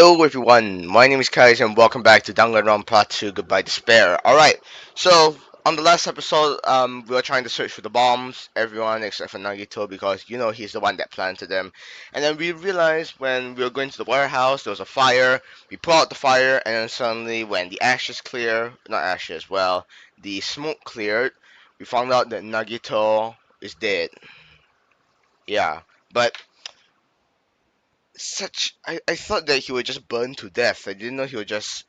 Hello everyone, my name is Kaiz and welcome back to DanganRonpa to Goodbye Despair. Alright, so on the last episode, we were trying to search for the bombs, everyone except for Nagito because you know he's the one that planted them. And then we realized when we were going to the warehouse, there was a fire, we put out the fire, and then suddenly when the ashes clear, not ashes, well, the smoke cleared, we found out that Nagito is dead. Yeah, but I thought that he would just burn to death. I didn't know he would just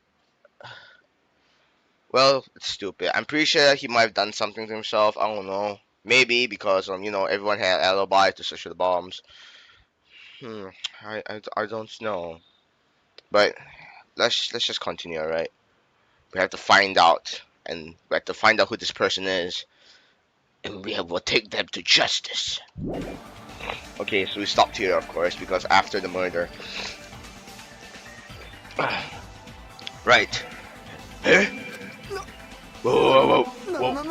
well, it's stupid. I'm pretty sure he might have done something to himself. I don't know. Maybe because everyone had alibi to search for the bombs. Hmm. I don't know. But let's just continue, alright? We have to find out, and we have to find out who this person is, and will take them to justice. Okay, so we stopped here, of course, because after the murder. Right. Eh? Whoa, whoa, whoa,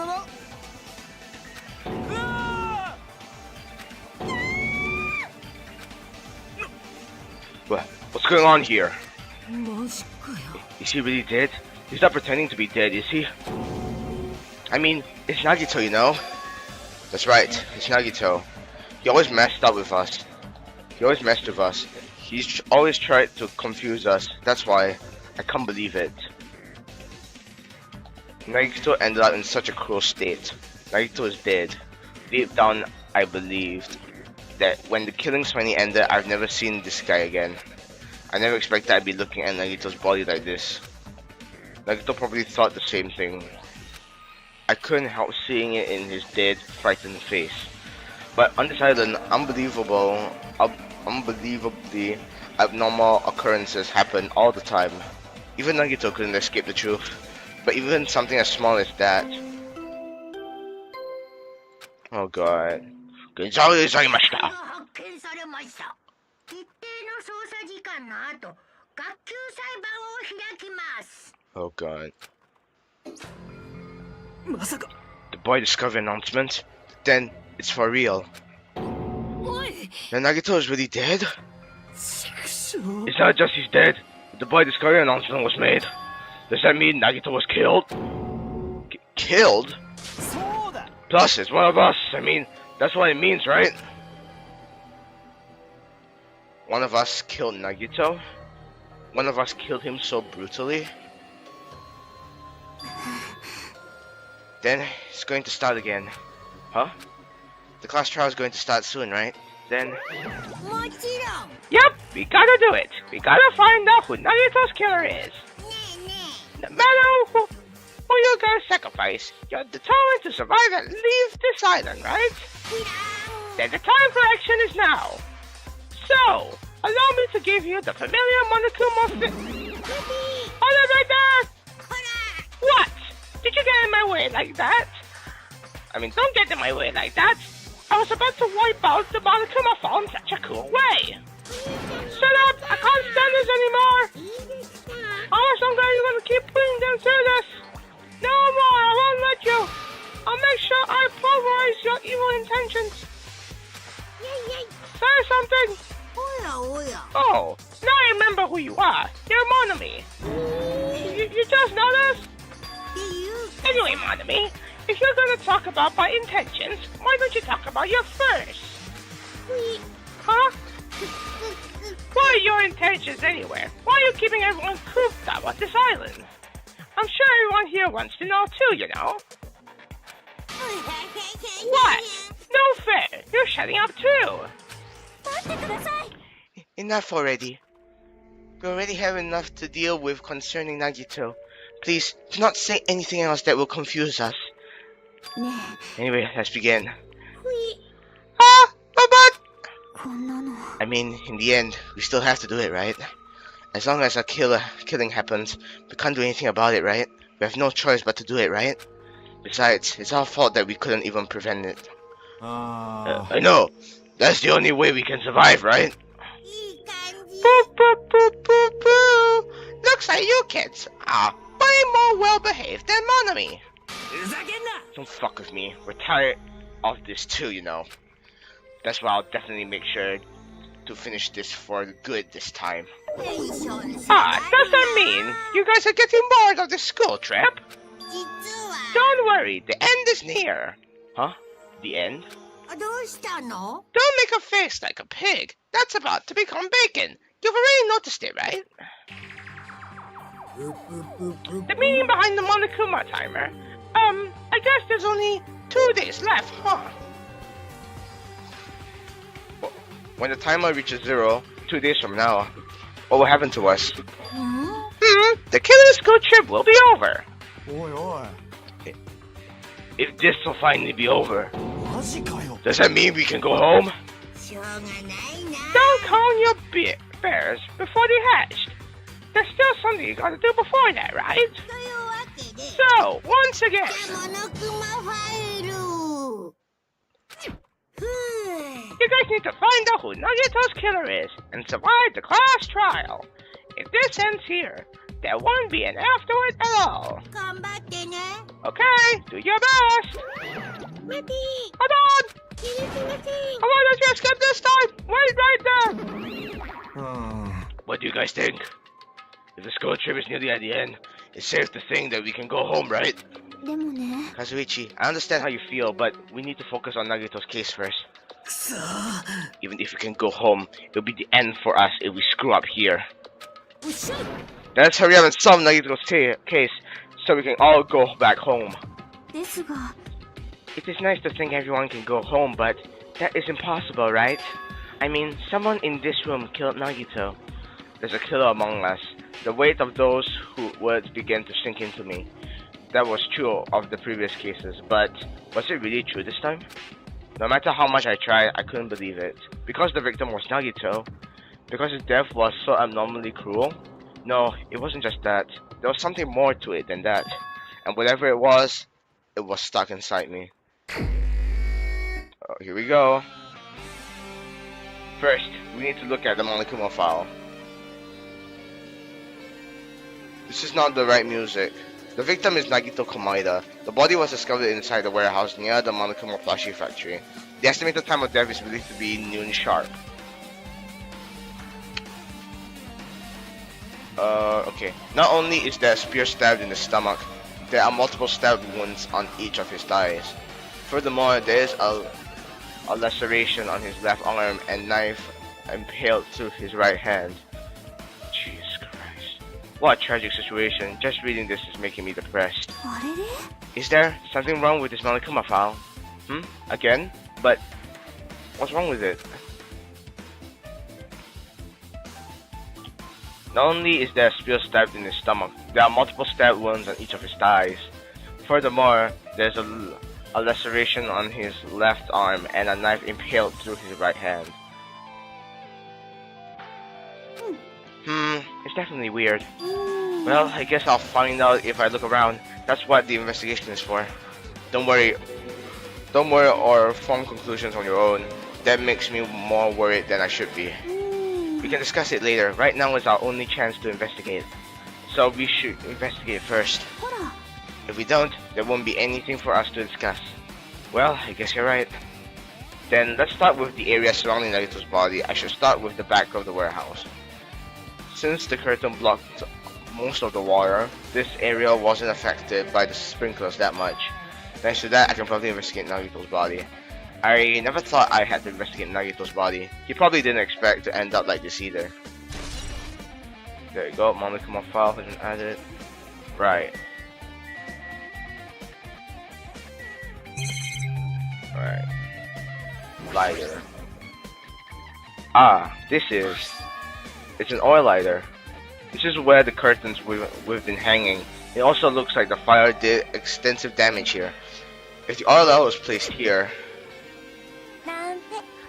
whoa. What's going on here? Is he really dead? He's not pretending to be dead, is he? I mean, it's Nagito, you know? That's right, it's Nagito. He always messed up with us. He always messed with us. He's always tried to confuse us. That's why I can't believe it. Nagito ended up in such a cruel state. Nagito is dead. Deep down, I believed that when the killings finally ended, I've never seen this guy again. I never expected I'd be looking at Nagito's body like this. Nagito probably thought the same thing. I couldn't help seeing it in his dead, frightened face. But on this island, unbelievably abnormal occurrences happen all the time. Even Nagito couldn't escape the truth. But even something as small as that. Oh god. Oh god. The boy discovery announcement? Then it's for real. Then Nagito is really dead? It's not just he's dead. The boy discovery announcement was made. Does that mean Nagito was killed? Killed? Plus, it's one of us. I mean, that's what it means, right? One of us killed Nagito? One of us killed him so brutally? Then it's going to start again. Huh? The class trial is going to start soon, right? Then... Yep, we gotta do it. We gotta find out who Nagito's killer is. No matter who you're gonna sacrifice, you're determined to survive and leave this island, right? Then the time for action is now. So, allow me to give you the familiar Monokuma Hold it right there! What? Did you get in my way like that? I mean, don't get in my way like that. I was about to wipe out the Monokuma fall in such a cool way. Shut up! I can't stand this anymore! How much longer are you going to keep putting them through this? No more, I won't let you. I'll make sure I pulverize your evil intentions. Say something. Oh, now I remember who you are. You're Monami. You just noticed? Anyway, Monami, if you're going to talk about my intentions, why don't you talk about your first? Huh? What are your intentions anyway? Why are you keeping everyone cooped up on this island? I'm sure everyone here wants to know too, you know. What? No fair! You're shutting up too! Enough already. We already have enough to deal with concerning Nagito. Please, do not say anything else that will confuse us. Anyway, let's begin. But... I mean, in the end, we still have to do it, right? As long as a killing happens, we can't do anything about it, right? We have no choice but to do it, right? Besides, it's our fault that we couldn't even prevent it. I know! That's the only way we can survive, right? Boo, boo, boo, boo, boo! Looks like you kids are way more well-behaved than Monami! Don't fuck with me. We're tired of this too, you know. That's why I'll definitely make sure to finish this for good this time. Does that mean you guys are getting bored of the school trip? Don't worry, the end is near. Huh? The end? Don't make a face like a pig. That's about to become bacon. You've already noticed it, right? The meaning behind the Monokuma timer. I guess there's only 2 days left, huh? When the timer reaches 0, 2 days from now, what will happen to us? The killer school trip will be over. If this will finally be over, does that mean we can go home? Don't count your bears before they hatched. There's still something you gotta do before that, right? So, once again, you guys need to find out who Nagito's killer is and survive the class trial. If this ends here, there won't be an afterward at all. Okay, do your best. Hold on! I want to escape this time! Wait right there! What do you guys think? If the school trip is nearly at the end, it's safe to think that we can go home, right? Kazuichi, I understand how you feel, but we need to focus on Nagito's case first. Even if we can go home, it'll be the end for us if we screw up here. Let's hurry up and solve Nagito's case so we can all go back home. It is nice to think everyone can go home, but that is impossible, right? I mean, someone in this room killed Nagito. There's a killer among us. The weight of those words began to sink into me. That was true of the previous cases, but was it really true this time? No matter how much I tried, I couldn't believe it. Because the victim was Nagito? Because his death was so abnormally cruel? No, it wasn't just that. There was something more to it than that. And whatever it was stuck inside me. Oh, here we go. First, we need to look at the Monokuma file. This is not the right music. The victim is Nagito Komaeda. The body was discovered inside the warehouse near the Monokuma plushie factory. The estimated time of death is believed to be noon sharp. Okay. Not only is there a spear stabbed in the stomach, there are multiple stab wounds on each of his thighs. Furthermore, there is a laceration on his left arm and knife impaled through his right hand. Jesus Christ. What a tragic situation. Just reading this is making me depressed. Is there something wrong with this Monokuma file? Again? But what's wrong with it? Not only is there a spear stabbed in his stomach, there are multiple stab wounds on each of his thighs. Furthermore, there's a laceration on his left arm and a knife impaled through his right hand. It's definitely weird. Well, I guess I'll find out if I look around. That's what the investigation is for. Don't worry or form conclusions on your own. That makes me more worried than I should be. We can discuss it later. Right now is our only chance to investigate. So we should investigate first. If we don't, there won't be anything for us to discuss. Well, I guess you're right. Then let's start with the area surrounding Nagito's body. I should start with the back of the warehouse. Since the curtain blocked most of the water, this area wasn't affected by the sprinklers that much. Thanks to that, I can probably investigate Nagito's body. I never thought I had to investigate Nagito's body. He probably didn't expect to end up like this either. There you go, Monokuma file has been added. Right. Alright. Lighter. Ah, it's an oil lighter. This is where the curtains we've been hanging. It also looks like the fire did extensive damage here. If the oil lighter was placed here...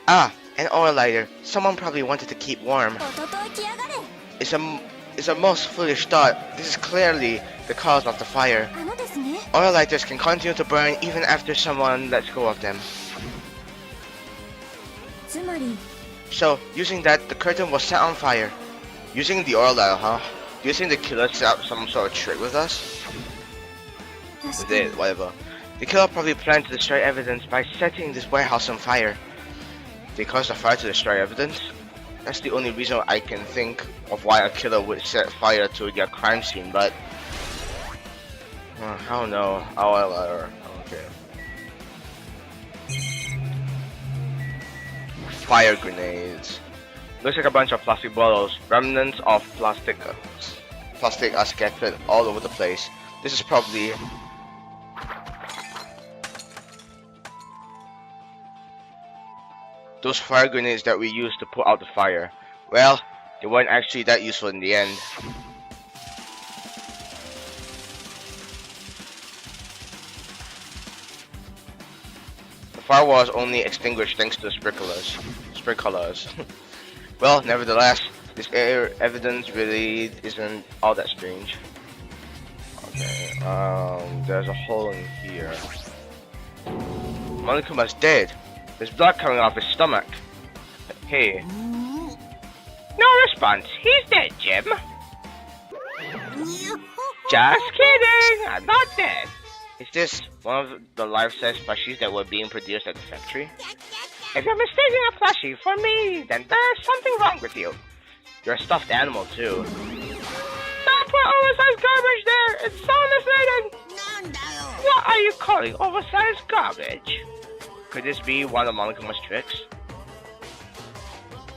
Ah, an oil lighter. Someone probably wanted to keep warm. It's a most foolish thought. This is clearly the cause of the fire. Oil lighters can continue to burn even after someone lets go of them. So, using that, the curtain was set on fire. Using the oil lighter, huh? Do you think the killer set up some sort of trick with us? With it, whatever. The killer probably planned to destroy evidence by setting this warehouse on fire. They caused the fire to destroy evidence? That's the only reason I can think of why a killer would set fire to their crime scene, but I don't know. I don't care. Fire grenades. Looks like a bunch of plastic bottles, remnants of plastic are scattered all over the place. This is probably those fire grenades that we used to put out the fire. Well, they weren't actually that useful in the end. The fire was only extinguished thanks to the sprinklers. Well, nevertheless, this evidence really isn't all that strange. Okay, there's a hole in here. Monokuma's dead. There's blood coming off his stomach. Hey. No response. He's dead, Jim. Just kidding. I'm not dead. Is this one of the life-size plushies that were being produced at the factory? If you're mistaking a plushie for me, then there's something wrong with you. You're a stuffed animal too. Don't put oversized garbage there. It's so misleading. What are you calling oversized garbage? Could this be one of Monokuma's tricks?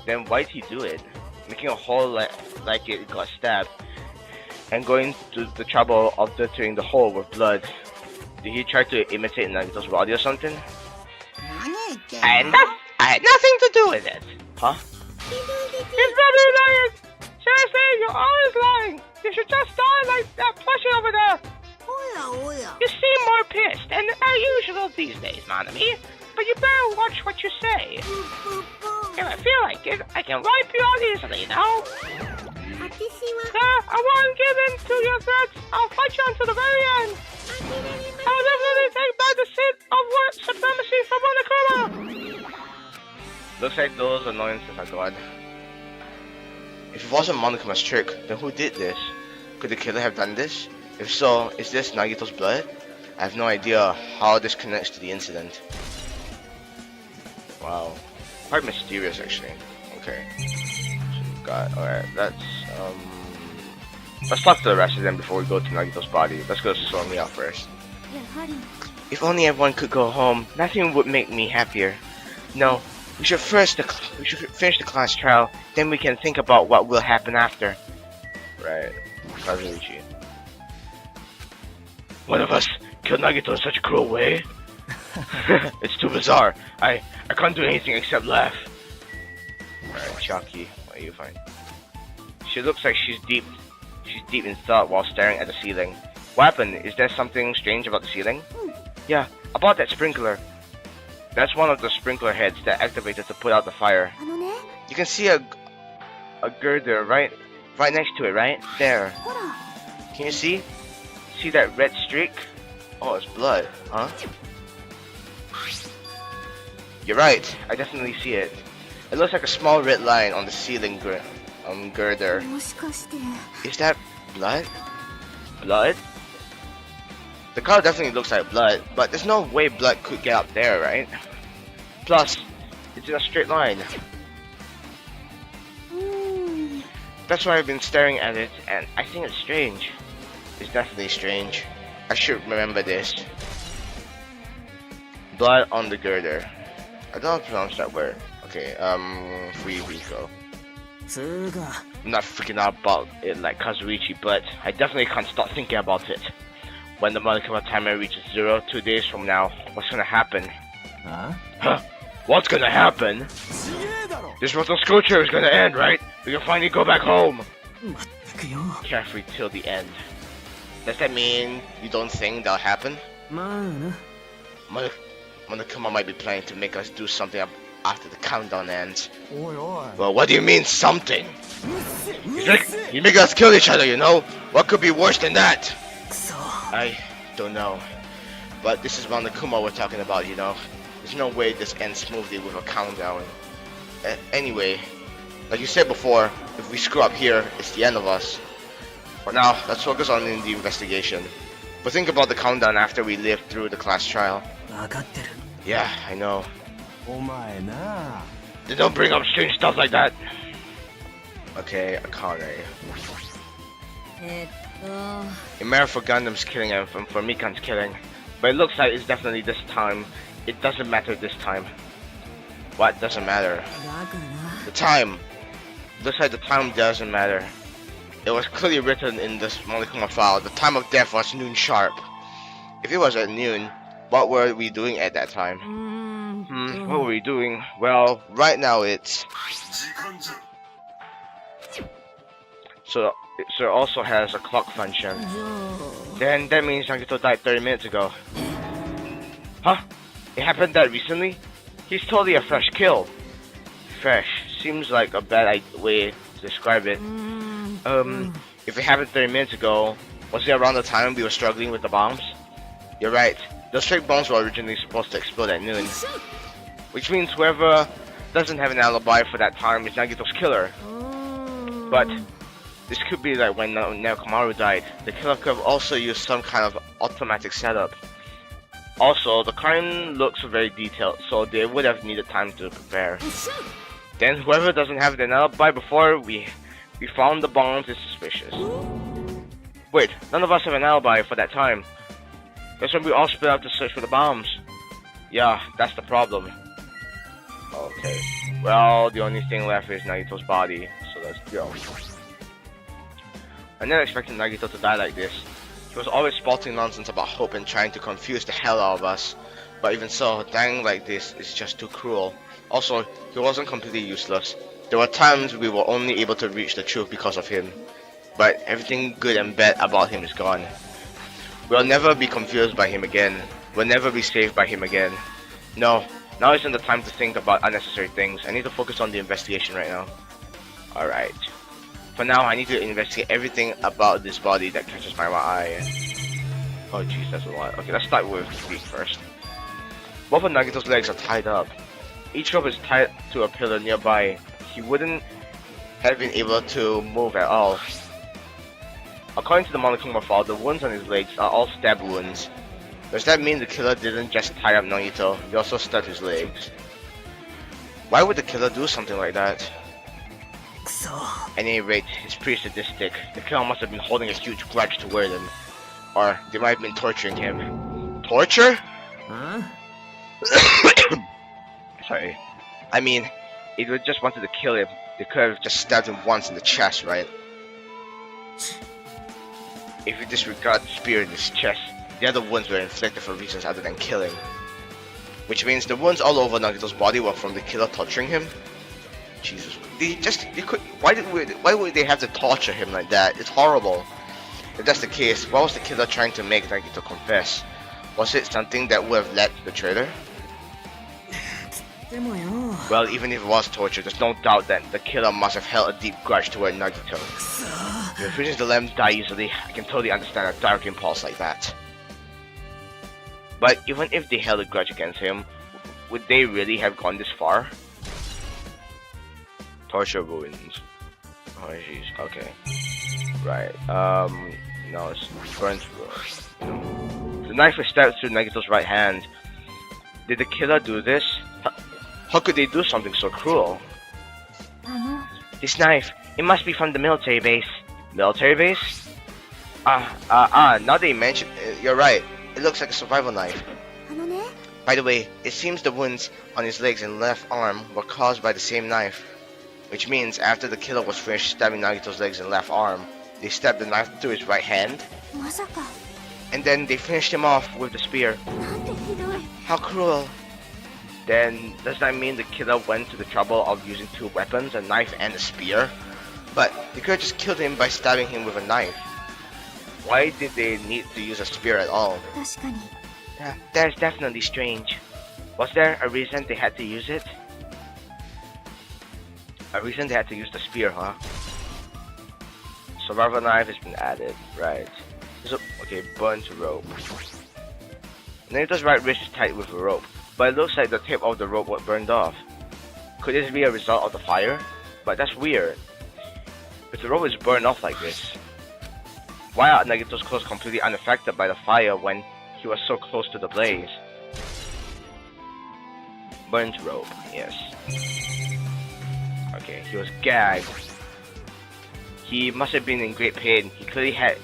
Then why'd he do it? Making a hole like it got stabbed, and going to the trouble of dirtying the hole with blood. Did he try to imitate Nagito's body or something? I had nothing to do with it. Huh? He's probably lying. Seriously, you're always lying. You should just die like that plushie over there. You seem more pissed than usual these days, Manami. But you better watch what you say. If I feel like it, I can wipe you out easily, you know? I won't give in to your threats. I'll fight you until the very end. I'll definitely take back the seat of work supremacy from Monokuma. Looks like those annoyances are gone. If it wasn't Monokuma's trick, then who did this? Could the killer have done this? If so, is this Nagito's blood? I have no idea how this connects to the incident. Wow. Quite mysterious actually. Okay. Alright, let's talk to the rest of them before we go to Nagito's body. Let's go to Somiya first. If only everyone could go home, nothing would make me happier. No, we should finish the class trial, then we can think about what will happen after. Right. Kazuichi. One of us killed Nagito in such a cruel way? It's too bizarre. I can't do anything except laugh. Alright, Chucky, what do you find? She looks like she's deep in thought while staring at the ceiling. What happened? Is there something strange about the ceiling? Yeah, about that sprinkler. That's one of the sprinkler heads that activated to put out the fire. You can see a girder right next to it, right? There. Can you see? See that red streak? Oh, it's blood, huh? You're right, I definitely see it. It looks like a small red line on the ceiling girder. Is that blood? Blood? The color definitely looks like blood, but there's no way blood could get up there, right? Plus, it's in a straight line. That's why I've been staring at it, and I think it's strange. It's definitely strange. I should remember this. Blood on the girder. I don't know how to pronounce that word. Okay, Free Rico. I'm not freaking out about it like Kazuichi, but I definitely can't stop thinking about it. When the Monokuma timer reaches 0 2 days from now, what's gonna happen? Huh? What's gonna happen? This rotten school trip is gonna end, right? We can finally go back home. Carefree till the end. Does that mean you don't think that'll happen? Monokuma might be planning to make us do something after the countdown ends. Well, what do you mean, something? He's making us kill each other, you know? What could be worse than that? I don't know. But this is Monokuma we're talking about, you know? There's no way this ends smoothly with a countdown. Anyway, like you said before, if we screw up here, it's the end of us. For now, let's focus on the investigation. But think about the countdown after we live through the class trial. Yeah, I know. They don't bring up strange stuff like that. Okay, Akane. It matters for Gundam's killing and for Mikan's killing, but it looks like it's definitely this time. It doesn't matter this time. What doesn't matter? The time. Looks like the time doesn't matter. It was clearly written in this Monokuma file. The time of death was noon sharp. If it was at noon, what were we doing at that time? What were we doing? Well, right now it's... So it also has a clock function. Then that means Nagito died 30 minutes ago. Huh? It happened that recently? He's totally a fresh kill. Fresh seems like a bad way to describe it. If it happened 30 minutes ago, was it around the time we were struggling with the bombs? You're right. Those fake bombs were originally supposed to explode at noon. Which means whoever doesn't have an alibi for that time is Nagito's killer. But this could be like when Naokomaru died. The killer could have also used some kind of automatic setup. Also, the crime looks very detailed, so they would have needed time to prepare. Then whoever doesn't have an alibi before we found the bombs is suspicious. Wait, none of us have an alibi for that time. That's when we all split out to search for the bombs. Yeah, that's the problem. Okay, well, the only thing left is Nagito's body, so let's go. I never expected Nagito to die like this. He was always spouting nonsense about hope and trying to confuse the hell out of us. But even so, dying like this is just too cruel. Also, he wasn't completely useless. There were times we were only able to reach the truth because of him. But everything good and bad about him is gone. We'll never be confused by him again. We'll never be saved by him again. No, now isn't the time to think about unnecessary things. I need to focus on the investigation right now. Alright. For now, I need to investigate everything about this body that catches my eye. Oh jeez, that's a lot. Okay, let's start with feet first. Both of Nagito's legs are tied up. Each rope is tied to a pillar nearby. He wouldn't have been able to move at all. According to the Monokuma file, the wounds on his legs are all stab wounds. Does that mean the killer didn't just tie up Nagito, he also stabbed his legs? Why would the killer do something like that? At any rate, it's pretty sadistic. The killer must have been holding a huge grudge toward him. Or they might have been torturing him. Torture? Huh? Sorry. I mean, if they just wanted to kill him, they could have just stabbed him once in the chest, right? If you disregard the spear in his chest, the other wounds were inflicted for reasons other than killing. Which means the wounds all over Nagito's body were from the killer torturing him. Jesus, why would they have to torture him like that? It's horrible. If that's the case, what was the killer trying to make Nagito confess? Was it something that would have led to the traitor? Well, even if it was torture, there's no doubt that the killer must have held a deep grudge toward Nagito. If Princess the Lamb die easily, I can totally understand a dark impulse like that. But even if they held a grudge against him, would they really have gone this far? Torture wounds. Oh jeez, okay. Right, no, it's burnt through. The knife was stabbed through Nagito's right hand. Did the killer do this? How could they do something so cruel? This knife, it must be from the military base. Military base? Now that you mention it, you're right. It looks like a survival knife. By the way, it seems the wounds on his legs and left arm were caused by the same knife. Which means after the killer was finished stabbing Nagito's legs and left arm, they stabbed the knife through his right hand. And then they finished him off with the spear. How cruel. Then, does that mean the killer went to the trouble of using two weapons, a knife and a spear? But they could have just killed him by stabbing him with a knife. Why did they need to use a spear at all? That is definitely strange. Was there a reason they had to use it? A reason they had to use the spear, huh? Survival knife has been added, right. So, okay, burnt rope. Nagito's right wrist is tied with a rope, but it looks like the tip of the rope was burned off. Could this be a result of the fire? But that's weird. If the rope is burned off like this, why are Nagito's clothes completely unaffected by the fire when he was so close to the blaze? Burnt rope, yes. Okay, he was gagged. He must have been in great pain. He clearly had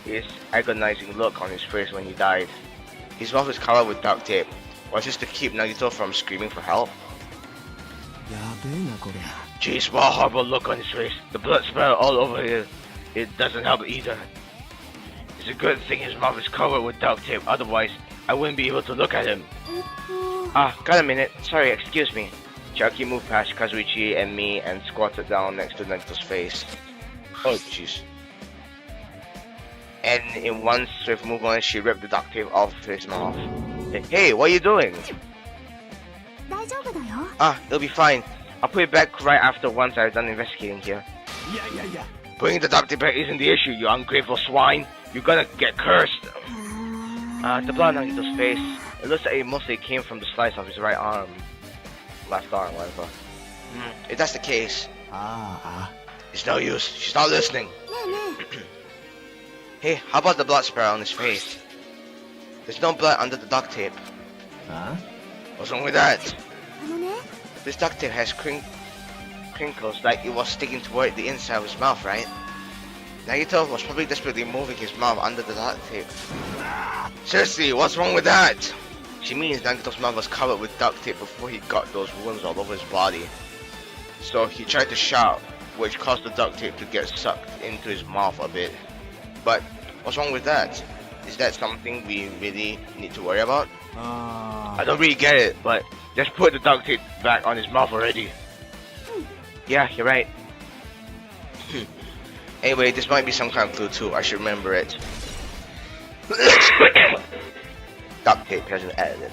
his agonizing look on his face when he died. His mouth is covered with duct tape. Was this to keep Nagito from screaming for help? Jeez, what a horrible look on his face. The blood splattered all over here. It doesn't help either. It's a good thing his mouth is covered with duct tape, otherwise I wouldn't be able to look at him. Got a minute. Sorry, excuse me. Chiaki moved past Kazuichi and me and squatted down next to Nagito's face. Oh, jeez. And in one swift movement, she ripped the duct tape off his mouth. Hey, what are you doing? It'll be fine. I'll put it back right after once I've done investigating here. Yeah. Putting the duct tape back isn't the issue, you ungrateful swine. You're gonna get cursed. The blood on Nagito's face. It looks like it mostly came from the slice of his right arm. Left arm, whatever. If that's the case, it's no use. She's not listening. Hey, how about the blood splatter on his face? There's no blood under the duct tape. What's wrong with that? This duct tape has crinkles like it was sticking toward the inside of his mouth, right? Nagito was probably desperately moving his mouth under the duct tape. Seriously, what's wrong with that? She means Nagito's mouth was covered with duct tape before he got those wounds all over his body. So he tried to shout, which caused the duct tape to get sucked into his mouth a bit. But what's wrong with that? Is that something we really need to worry about? I don't really get it, but just put the duct tape back on his mouth already. Yeah, you're right. Anyway, this might be some kind of clue too. I should remember it. Duct tape hasn't added.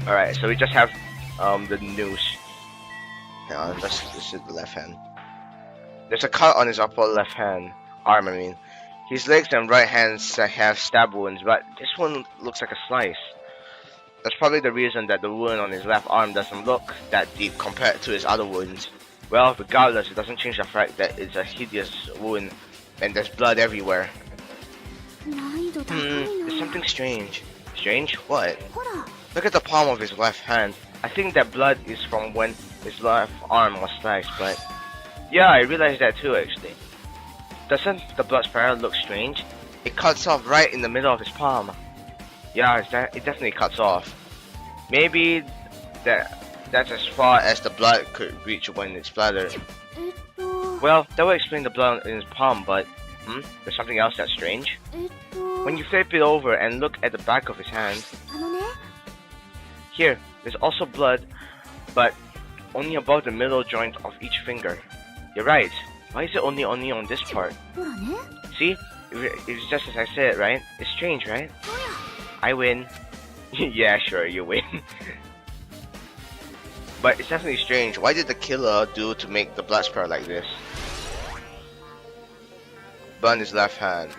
Alright, so we just have the news. Hang on, this is the left hand. There's a cut on his upper left hand arm, I mean. His legs and right hands have stab wounds, but this one looks like a slice. That's probably the reason that the wound on his left arm doesn't look that deep compared to his other wounds. Well, regardless, it doesn't change the fact that it's a hideous wound and there's blood everywhere. There's something strange. Strange? What? Look at the palm of his left hand. I think that blood is from when his left arm was sliced, but... Yeah, I realized that too, actually. Doesn't the blood spiral look strange? It cuts off right in the middle of his palm. Yeah, it definitely cuts off. Maybe that's as far as the blood could reach when it's splattered. Well, that would explain the blood in his palm, but... There's something else that's strange. When you flip it over and look at the back of his hand... Here, there's also blood, but only above the middle joint of each finger. You're right. Why is it only on this part? See? It's just as I said, right? It's strange, right? I win. Yeah, sure, you win. But it's definitely strange. Why did the killer do to make the blood spiral like this? Blood in his left hand.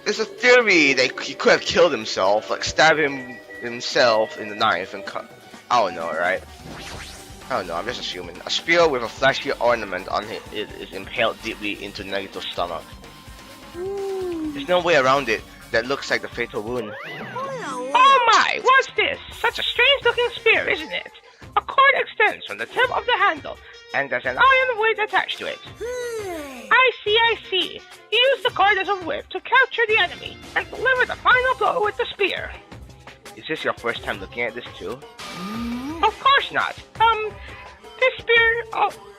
There's a theory that he could have killed himself, like stab himself in the knife and cut. I don't know, right? I don't know, I'm just assuming. A spear with a flashy ornament on it is impaled deeply into Nagito's stomach. There's no way around it. That looks like the fatal wound. Oh my, what's this? Such a strange looking spear, isn't it? A cord extends from the tip of the handle, and there's an iron weight attached to it. I see. You use the cord as a whip to capture the enemy, and deliver the final blow with the spear. Is this your first time looking at this too? Of course not.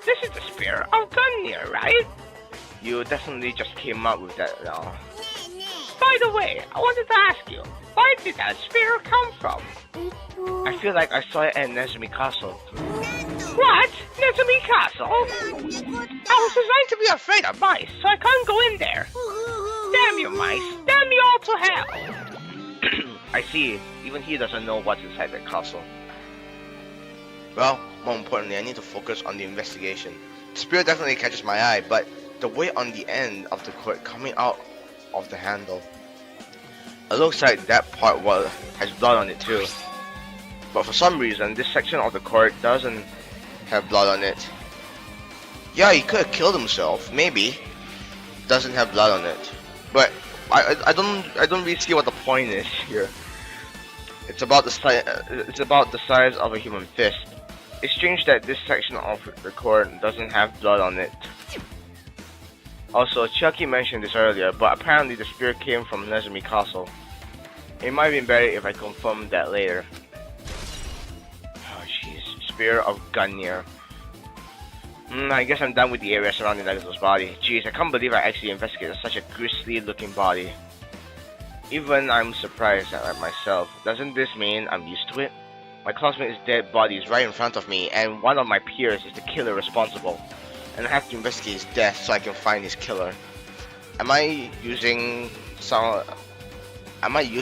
This is the spear of Gungnir, right? You definitely just came up with that now. By the way, I wanted to ask you, where did that spear come from? I feel like I saw it at Nezumi Castle. What? Nezumi Castle? I was designed to be afraid of mice, so I couldn't go in there. Damn you mice! Damn you all to hell! I see. Even he doesn't know what's inside that castle. Well, more importantly, I need to focus on the investigation. The spear definitely catches my eye, but the weight on the end of the cord coming out of the handle. It looks like that part has blood on it too. But for some reason, this section of the cord doesn't have blood on it. Yeah, he could have killed himself, maybe. Doesn't have blood on it. But I don't really see what the point is here. It's about the size of a human fist. It's strange that this section of the cord doesn't have blood on it. Also, Chucky mentioned this earlier, but apparently the spear came from Nezumi Castle. It might be better if I confirm that later. Oh jeez, Spear of Gungnir. I guess I'm done with the area surrounding Nagato's body. Jeez, I can't believe I actually investigated such a grisly looking body. Even I'm surprised at myself. Doesn't this mean I'm used to it? My classmate's dead body is right in front of me, and one of my peers is the killer responsible. And I have to investigate his death so I can find his killer. Am I used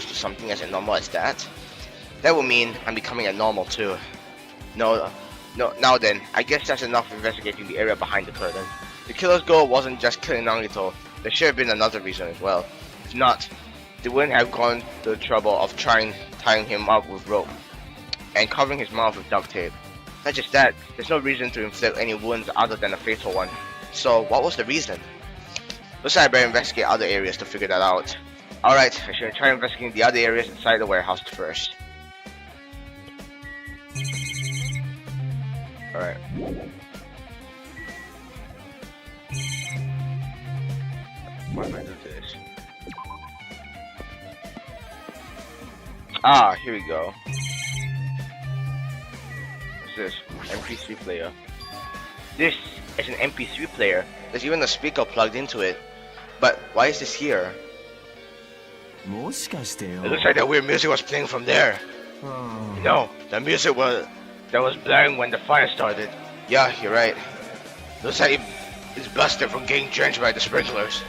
to something as abnormal as that? That would mean I'm becoming abnormal too. No, now then, I guess that's enough investigating the area behind the curtain. The killer's goal wasn't just killing Nagito. There should have been another reason as well. If not, they wouldn't have gone to the trouble of tying him up with rope and covering his mouth with duct tape. Not just that, there's no reason to inflict any wounds other than a fatal one. So, what was the reason? Looks like I better investigate other areas to figure that out. Alright, I should try investigating the other areas inside the warehouse first. Alright. Why am I doing this? Ah, here we go. What's this? MP3 player. This is an MP3 player. There's even a speaker plugged into it. But why is this here? It looks like that weird music was playing from there. No, the music that was blaring when the fire started. Yeah, you're right. Looks like it's busted from getting drenched by the sprinklers.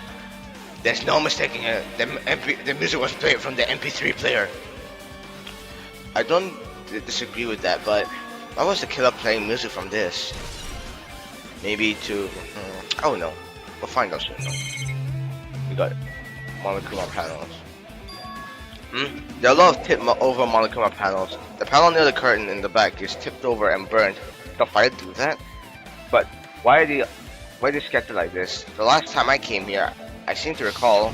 There's no mistaking it. The music was played from the MP3 player. I don't disagree with that, but why was the killer playing music from this? Maybe to... I don't know. We'll find out soon. We got Monokuma panels. There are a lot of tipped over Monokuma panels. The panel near the curtain in the back is tipped over and burned. The fire do that? But why are they scattered like this? The last time I came here, I seem to recall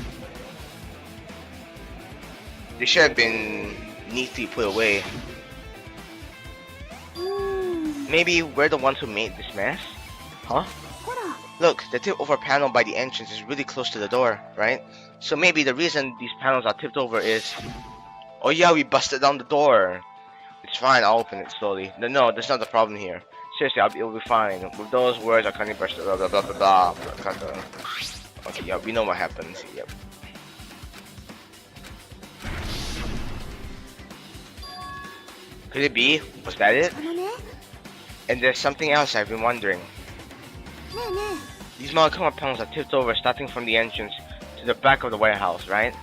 they should have been neatly put away. Maybe we're the ones who made this mess? Huh? Look, the tipped over panel by the entrance is really close to the door, right? So maybe the reason these panels are tipped over is... Oh yeah, we busted down the door. It's fine, I'll open it slowly. No, that's not the problem here. Seriously, it'll be fine. With those words, I can't burst blah blah blah blah blah. Okay, yeah, we know what happens. Yep. Could it be? Was that it? And there's something else I've been wondering. These Monokuma panels are tipped over starting from the entrance to the back of the warehouse, right?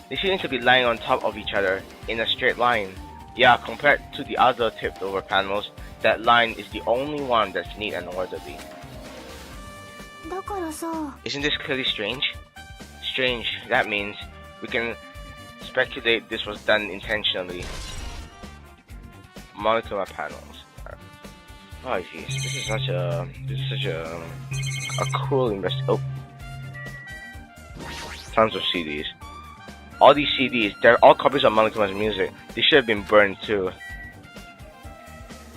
They seem to be lying on top of each other in a straight line. Yeah, compared to the other tipped over panels, that line is the only one that's neat and orderly. Isn't this clearly strange? Strange, that means we can speculate this was done intentionally. Monokuma panels. Oh jeez, this is such a cool Oh. Tons of CDs. All these CDs, they're all copies of Monokuma's music. They should have been burned too.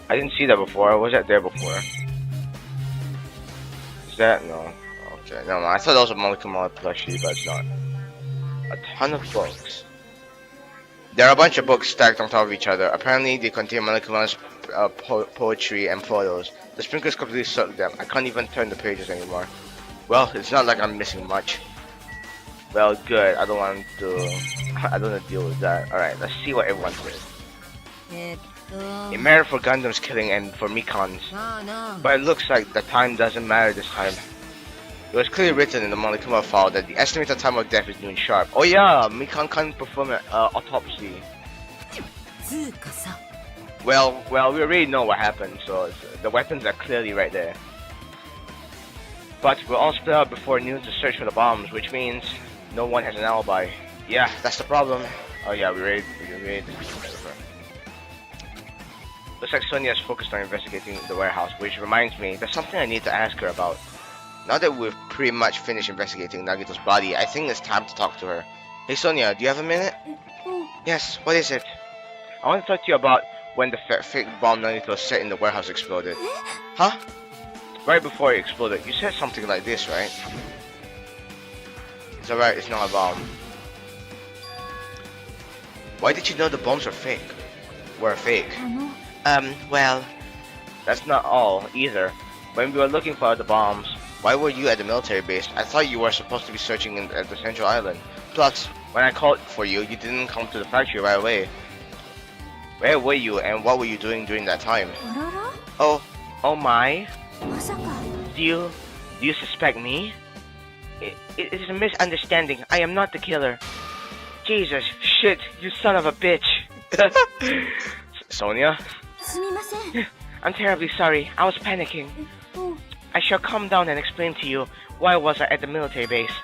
I didn't see that before. Was that there before? Is that? No. Okay, no, I thought that was a Monokuma plushie, but it's not. A ton of books. There are a bunch of books stacked on top of each other. Apparently, they contain Monokuma's poetry and photos. The sprinklers completely soaked them. I can't even turn the pages anymore. Well, it's not like I'm missing much. Well, good. I don't want to deal with that. Alright, let's see what everyone says. It mattered for Gundam's killing and for Mikan's. But it looks like the time doesn't matter this time. It was clearly written in the Monokuma file that the estimated time of death is noon sharp. Oh yeah, Mikan can't perform an autopsy. Well, we already know what happened, so the weapons are clearly right there. But we'll all split out before noon to search for the bombs, which means no one has an alibi. Yeah, that's the problem. Oh yeah, we read. Looks like Sonia is focused on investigating the warehouse, which reminds me, there's something I need to ask her about. Now that we've pretty much finished investigating Nagito's body, I think it's time to talk to her. Hey Sonia, do you have a minute? Yes, what is it? I want to talk to you about when the fake bomb Nagito set in the warehouse exploded. Huh? Right before it exploded, you said something like this, right? It's alright, it's not a bomb. Why did you know the bombs were fake? Well, that's not all either. When we were looking for the bombs, why were you at the military base? I thought you were supposed to be searching at the central island. Plus, when I called for you, you didn't come to the factory right away. Where were you and what were you doing during that time? Oh my. Do you suspect me? It is a misunderstanding. I am not the killer. Jesus, shit, you son of a bitch. Sonia? I'm terribly sorry. I was panicking. I shall calm down and explain to you why was I at the military base.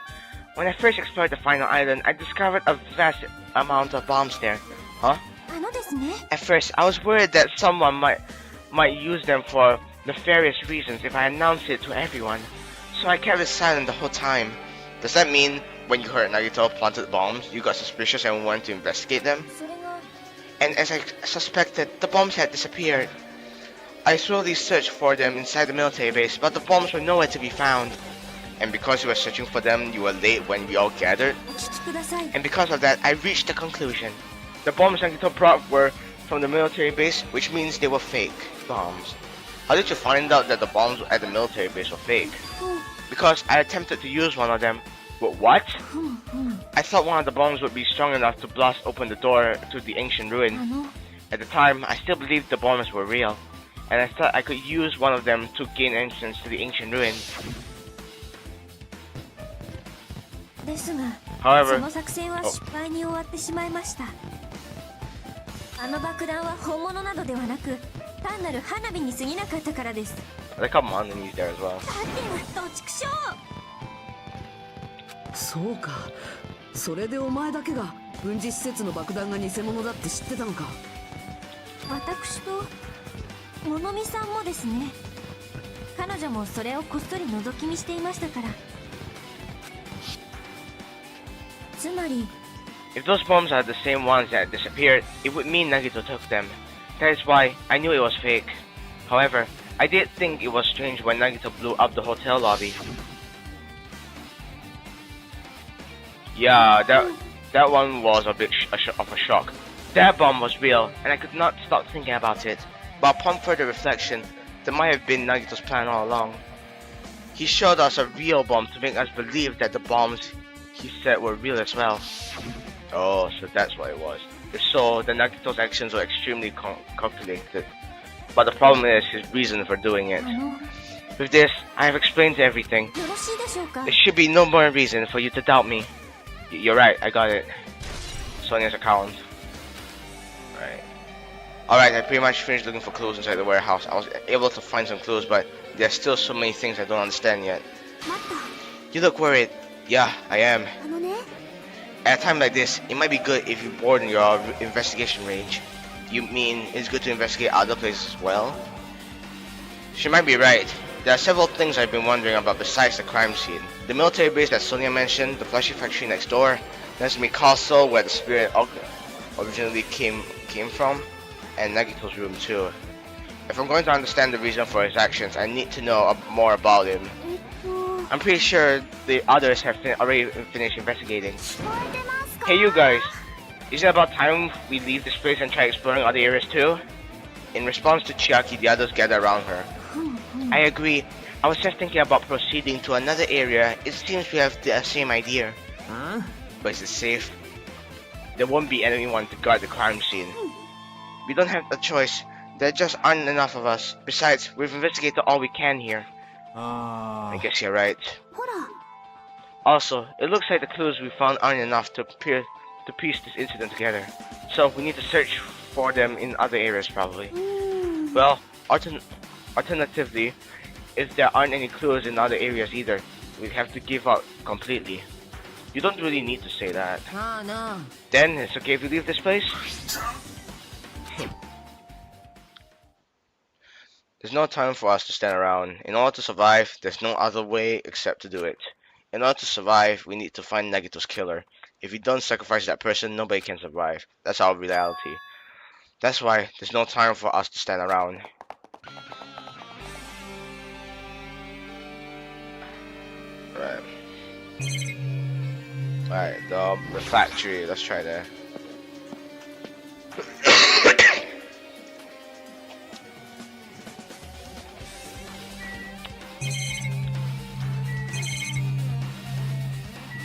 When I first explored the final island, I discovered a vast amount of bombs there. Huh? At first, I was worried that someone might use them for nefarious reasons if I announced it to everyone. So I kept it silent the whole time. Does that mean when you heard Nagito planted bombs, you got suspicious and wanted to investigate them? And as I suspected, the bombs had disappeared. I slowly searched for them inside the military base, but the bombs were nowhere to be found. And because you were searching for them, you were late when we all gathered. And because of that, I reached the conclusion. The bombs Nagito brought were from the military base, which means they were fake bombs. How did you find out that the bombs at the military base were fake? Because I attempted to use one of them. But what? I thought one of the bombs would be strong enough to blast open the door to the ancient ruin. At the time, I still believed the bombs were real, and I thought I could use one of them to gain entrance to the ancient ruin. However, they come on and he's there as well. そうか、それでお前だけが軍事施設の爆弾が偽物だって知ってたのか。私と物見さんもですね。彼女もそれをこっそり覗き見していましたから。つまり If those bombs are the same ones that disappeared, it would mean Nagito took them. That is why I knew it was fake. However, I did think it was strange when Nagito blew up the hotel lobby. Yeah, that one was a bit of a shock. That bomb was real, and I could not stop thinking about it. But upon further reflection, that might have been Nagito's plan all along. He showed us a real bomb to make us believe that the bombs he said were real as well. Oh, so that's what it was. If so, then Nagito's actions were extremely calculated. But the problem is his reason for doing it. With this, I have explained everything. There should be no more reason for you to doubt me. You're right, I got it. Sonia's account. Alright, I pretty much finished looking for clues inside the warehouse. I was able to find some clues, but there's still so many things I don't understand yet. You look worried. Yeah, I am. At a time like this, it might be good if you broaden your investigation range. You mean it's good to investigate other places as well? She might be right. There are several things I've been wondering about besides the crime scene. The military base that Sonia mentioned, the fleshy factory next door, Nesumi Castle where the spirit originally came from, and Nagito's room too. If I'm going to understand the reason for his actions, I need to know more about him. I'm pretty sure the others have already finished investigating. Hey you guys, isn't it about time we leave this place and try exploring other areas too? In response to Chiaki, the others gather around her. I agree. I was just thinking about proceeding to another area. It seems we have the same idea. But is it safe? There won't be anyone to guard the crime scene. We don't have a choice. There just aren't enough of us. Besides, we've investigated all we can here. I guess you're right. Also, it looks like the clues we found aren't enough to piece this incident together. So we need to search for them in other areas probably. Well, alternatively, if there aren't any clues in other areas either, we'd have to give up completely. You don't really need to say that. Then it's okay if we leave this place? There's no time for us to stand around. In order to survive, there's no other way except to do it. In order to survive, we need to find Nagito's killer. If we don't sacrifice that person, nobody can survive. That's our reality. That's why there's no time for us to stand around. Right. Alright, the factory. Let's try there.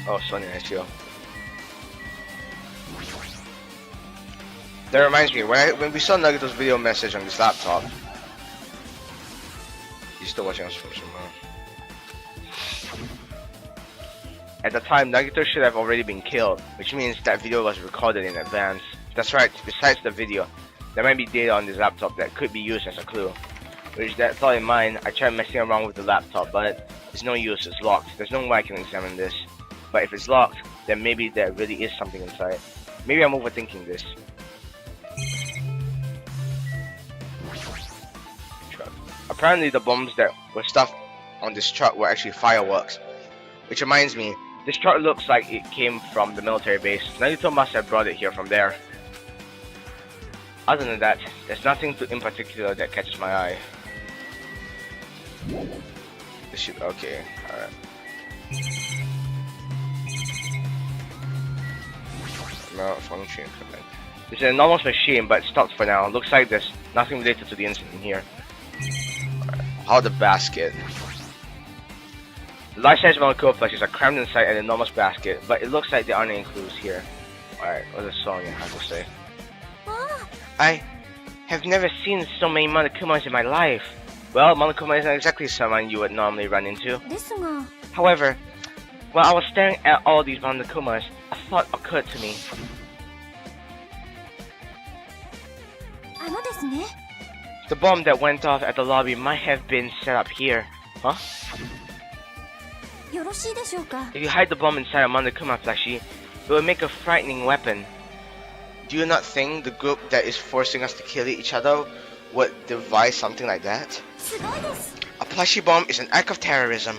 Oh, Sony, I feel. That reminds me, when we saw Nagito's video message on this laptop. He's still watching us from somewhere. At the time, Nagito should have already been killed, which means that video was recorded in advance. That's right, besides the video, there might be data on this laptop that could be used as a clue. With that thought in mind, I tried messing around with the laptop, but it's no use, it's locked. There's no way I can examine this. But if it's locked, then maybe there really is something inside. Maybe I'm overthinking this. Truck. Apparently the bombs that were stuffed on this truck were actually fireworks. Which reminds me, this truck looks like it came from the military base. Nagito must have brought it here from there. Other than that, there's nothing in particular that catches my eye. This should, okay, alright. Malfunction equipment. It's an enormous machine, but it stopped for now. Looks like there's nothing related to the incident here. Alright. How the basket? The life-size Monaco plushies are crammed inside an enormous basket, but it looks like there aren't any clues here. Alright, what does Sonya have to say? I have never seen so many Monokumas in my life. Well, Monokuma isn't exactly someone you would normally run into. However, while I was staring at all these Monokumas, a thought occurred to me. The bomb that went off at the lobby might have been set up here. Huh? If you hide the bomb inside a Monokuma plushie, it will make a frightening weapon. Do you not think the group that is forcing us to kill each other would devise something like that? A plushie bomb is an act of terrorism.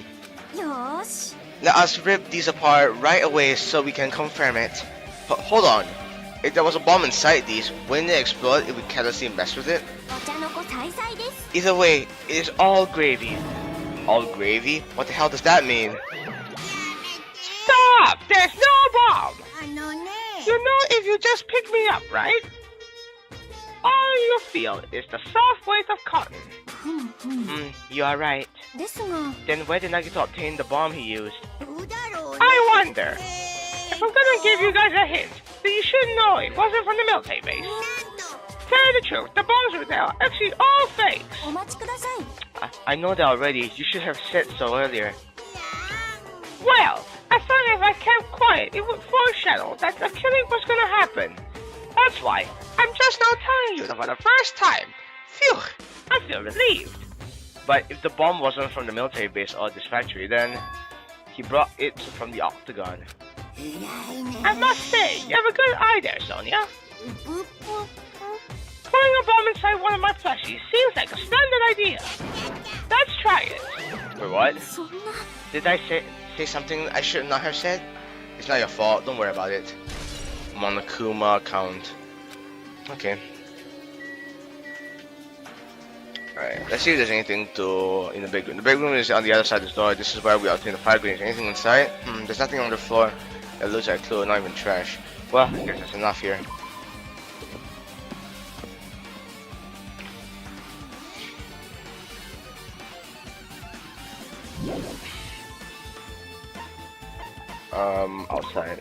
Let us rip these apart right away so we can confirm it. But hold on. If there was a bomb inside these, wouldn't it explode if we carelessly mess with it? Either way, it is all gravy. All gravy? What the hell does that mean? Stop! There's no bomb! You know if you just pick me up, right? All you feel is the soft weight of cotton. You are right. Then where did Nagito obtain the bomb he used? I wonder. If I'm gonna give you guys a hint, then you should know it wasn't from the military base. Tell you the truth, the bombs were there, actually all fakes. I know that already. You should have said so earlier. Well, I thought if I kept quiet, it would foreshadow that the killing was gonna happen. That's why I'm just now telling you that for the first time. Phew, I feel relieved. But if the bomb wasn't from the military base or this factory, then he brought it from the Octagon. I must say, you have a good eye there, Sonya. Putting a bomb inside one of my plushies seems like a splendid idea. Let's try it. Wait, what? Did I say something I should not have said? It's not your fault, don't worry about it. Monokuma account. Okay. Alright, let's see if there's anything in the big room. The big room is on the other side of the door. This is where we obtain the fire grenades. Anything inside? There's nothing on the floor. It looks like a clue, not even trash. Well, I guess that's enough here. Outside.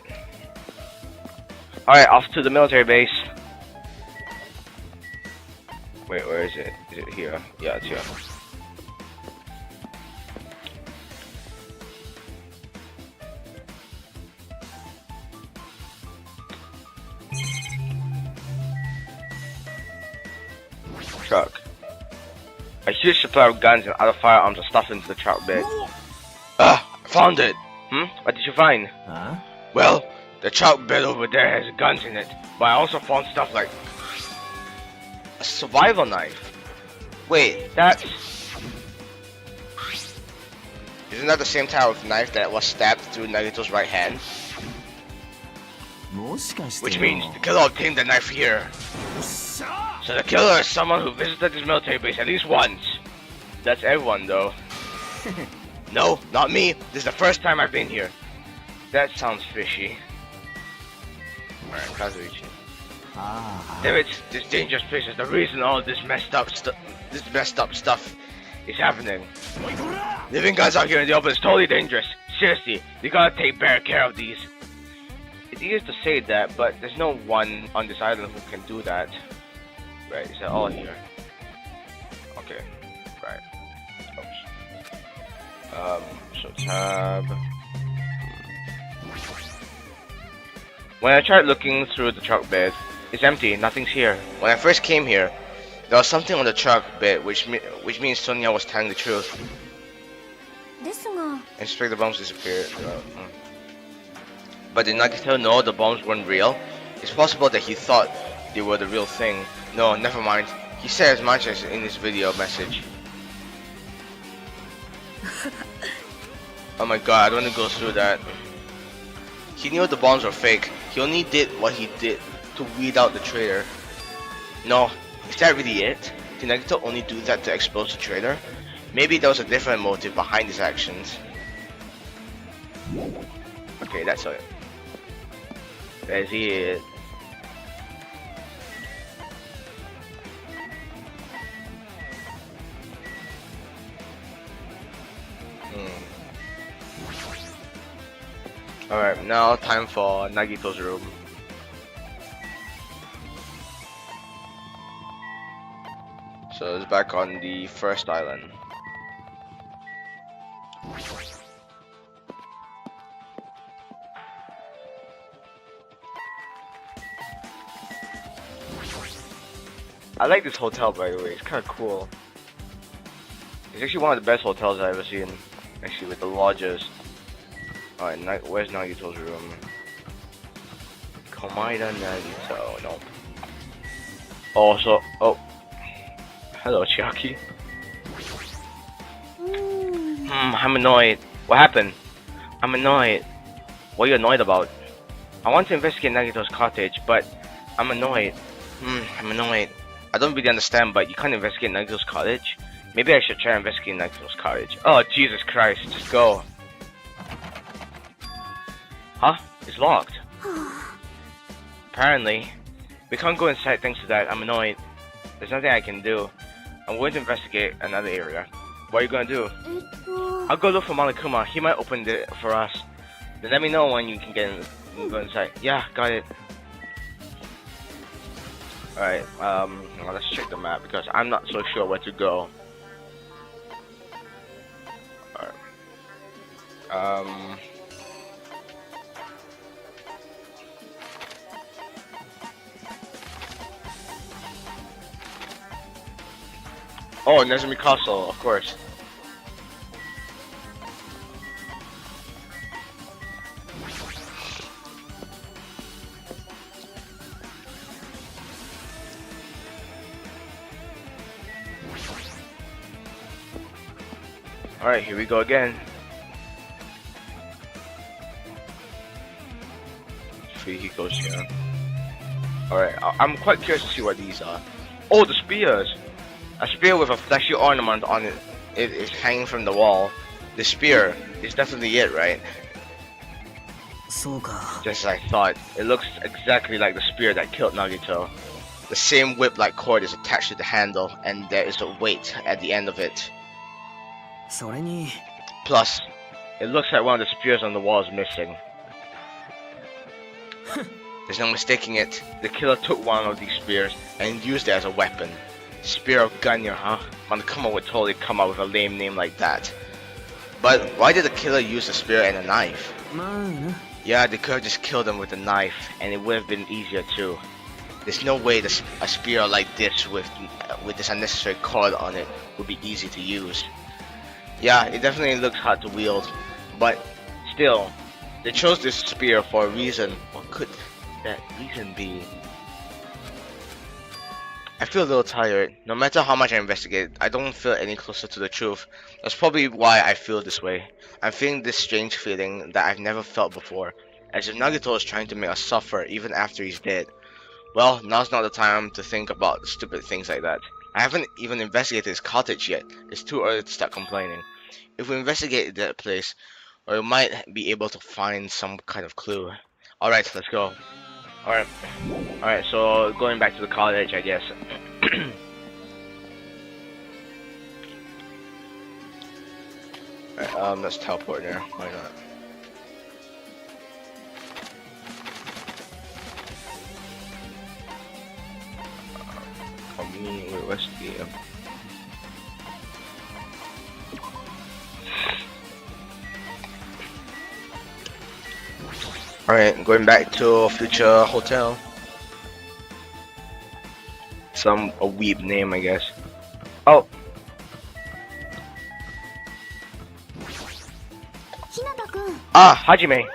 Alright, off to the military base. Wait, where is it? Is it here? Yeah, it's here. Truck. A huge supply of guns and other firearms are stuffed into the truck bed. I found it! What did you find? Huh? Well, the truck bed over there has guns in it, but I also found stuff like a survival knife. Wait, that's... Isn't that the same type of knife that was stabbed through Nagito's right hand? Which means the killer obtained the knife here. So the killer is someone who visited this military base at least once. That's everyone though. No, not me. This is the first time I've been here. That sounds fishy. Alright, Kazuichi. Damn it, this dangerous place is the reason all this messed up stuff is happening. Leaving guys out here in the open is totally dangerous. Seriously, you gotta take better care of these. It's easy to say that, but there's no one on this island who can do that. Right, is that all here? Okay, right. Oops. So tab. When I tried looking through the truck bed, it's empty, nothing's here. When I first came here, there was something on the truck bed, which means Sonia was telling the truth. And suspect the bombs disappeared. But did Nagito know the bombs weren't real? It's possible that he thought they were the real thing. No, never mind. He said as much as in his video message. Oh my god, I don't want to go through that. He knew the bombs were fake. He only did what he did to weed out the traitor. No, is that really it? Did Nagito only do that to expose the traitor? Maybe there was a different motive behind his actions. Okay, that's it. That's it. Alright, now time for Nagito's room. So it's back on the first island. I like this hotel, by the way. It's kind of cool. It's actually one of the best hotels I've ever seen. Actually, with the lodges. Alright, where's Nagito's room? Komaida Nagito. No. Oh. Hello, Chiaki. I'm annoyed. What happened? I'm annoyed. What are you annoyed about? I want to investigate Nagito's cottage, but I'm annoyed. I'm annoyed. I don't really understand, but you can't investigate Nagito's cottage? Maybe I should try investigating Nagito's cottage. Oh, Jesus Christ. Just go. Huh? It's locked. Apparently. We can't go inside thanks to that. I'm annoyed. There's nothing I can do. I'm going to investigate another area. What are you going to do? I'll go look for Monokuma. He might open it for us. Then let me know when you can go inside. Yeah, got it. Alright, let's check the map because I'm not so sure where to go. Alright. Oh, Nezumi Castle, of course. Alright, here we go again. He goes here. Alright, I'm quite curious to see what these are. Oh, the spears! A spear with a flashy ornament on it. It is hanging from the wall. The spear is definitely it, right? Just as I thought. It looks exactly like the spear that killed Nagito. The same whip-like cord is attached to the handle, and there is a weight at the end of it. Plus, it looks like one of the spears on the wall is missing. There's no mistaking it. The killer took one of these spears and used it as a weapon. Spear of Ganyo, huh? Monokuma would totally come up with a lame name like that. But why did the killer use a spear and a knife? Yeah, they could have just killed him with a knife, and it would have been easier too. There's no way a spear like this with this unnecessary cord on it would be easy to use. Yeah, it definitely looks hard to wield, but still, they chose this spear for a reason. What could that reason be? I feel a little tired. No matter how much I investigate, I don't feel any closer to the truth. That's probably why I feel this way. I'm feeling this strange feeling that I've never felt before, as if Nagito is trying to make us suffer even after he's dead. Well, now's not the time to think about stupid things like that. I haven't even investigated his cottage yet. It's too early to start complaining. If we investigate that place, Or we might be able to find some kind of clue. Alright, let's go. Alright, so going back to the college, I guess. Alright, let's teleport there. Why not? Wait, what's the... Alright, going back to Future Hotel. A weeb name, I guess. Oh! Ah, Hajime!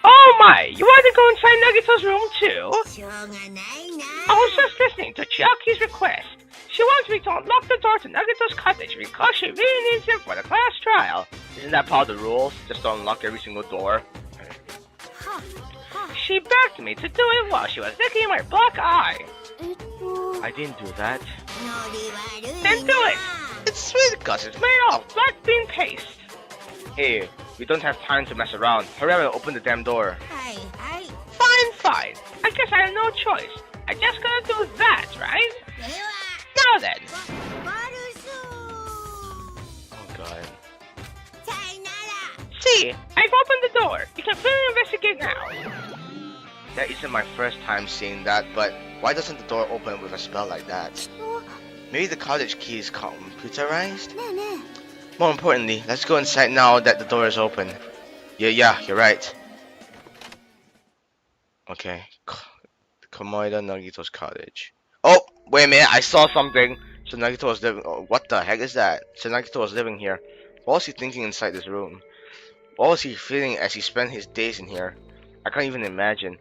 Oh my! You want to go inside Nagito's room too? I was just listening to Chiaki's request. She wants me to unlock the door to Nagito's cottage because she really needs him for the class trial. Isn't that part of the rules? Just to unlock every single door? She begged me to do it while she was licking my black eye. I didn't do that. Then do it! It's sweet because it's Made of black bean paste. Hey, we don't have time to mess around. Hurry up and open the damn door. Fine. I guess I have no choice. I just gotta do that, right? Now then. Oh god. See, I've opened the door. You can freely investigate now. That isn't my first time seeing that, but why doesn't the door open with a spell like that? Maybe the cottage key is computerized? More importantly, let's go inside now that the door is open. Yeah, you're right. Okay. Komoda Nagito's cottage. Oh, wait a minute, I saw something. So Nagito was living. Oh, what the heck is that? So Nagito was living here. What was he thinking inside this room? What was he feeling as he spent his days in here? I can't even imagine.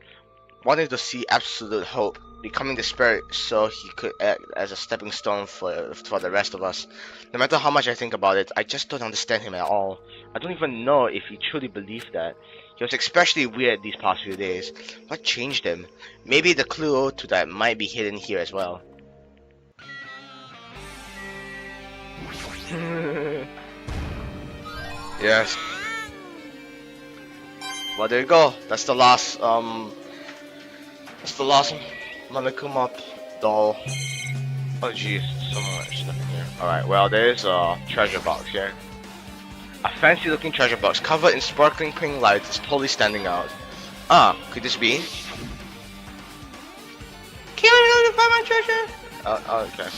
Wanting to see absolute hope, becoming the spirit so he could act as a stepping stone for the rest of us. No matter how much I think about it, I just don't understand him at all. I don't even know if he truly believed that. He was especially weird these past few days. What changed him? Maybe the clue to that might be hidden here as well. Yes. Well, there you go. That's the last Monokuma doll. Oh jeez, so much stuff in here. Alright, well there's a treasure box here. A fancy looking treasure box covered in sparkling pink lights is totally standing out. Ah, could this be? Can I find my treasure? Okay.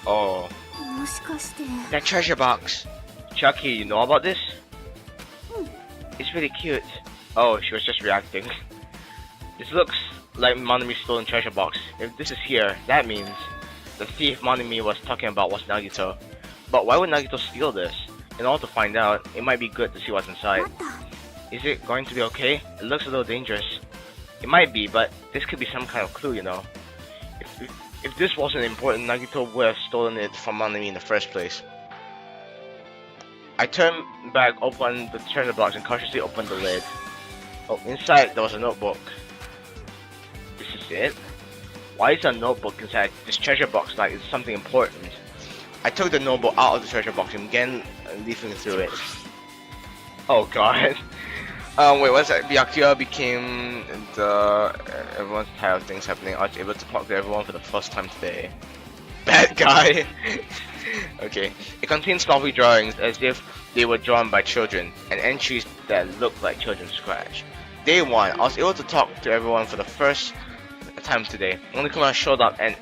Oh. That treasure box. Chucky, you know about this? It's really cute. Oh, she was just reacting. This looks like Monomi's stolen treasure box. If this is here, that means the thief Monomi was talking about was Nagito. But why would Nagito steal this? In order to find out, it might be good to see what's inside. Is it going to be okay? It looks a little dangerous. It might be, but this could be some kind of clue, you know. If this wasn't important, Nagito would have stolen it from Monomi in the first place. I turned back, opened the treasure box, and cautiously opened the lid. Oh, inside there was a notebook. This is it? Why is a notebook inside this treasure box like it's something important? I took the notebook out of the treasure box and began leafing through it. Oh god. Wait, what's that? Byakuya became the... everyone's tired of things happening. I was able to talk to everyone for the first time today. Bad guy! Okay. It contains sloppy drawings as if they were drawn by children, and entries that looked like children's scratch. Day 1, I was able to talk to everyone for the first time today. Only Kuma showed up and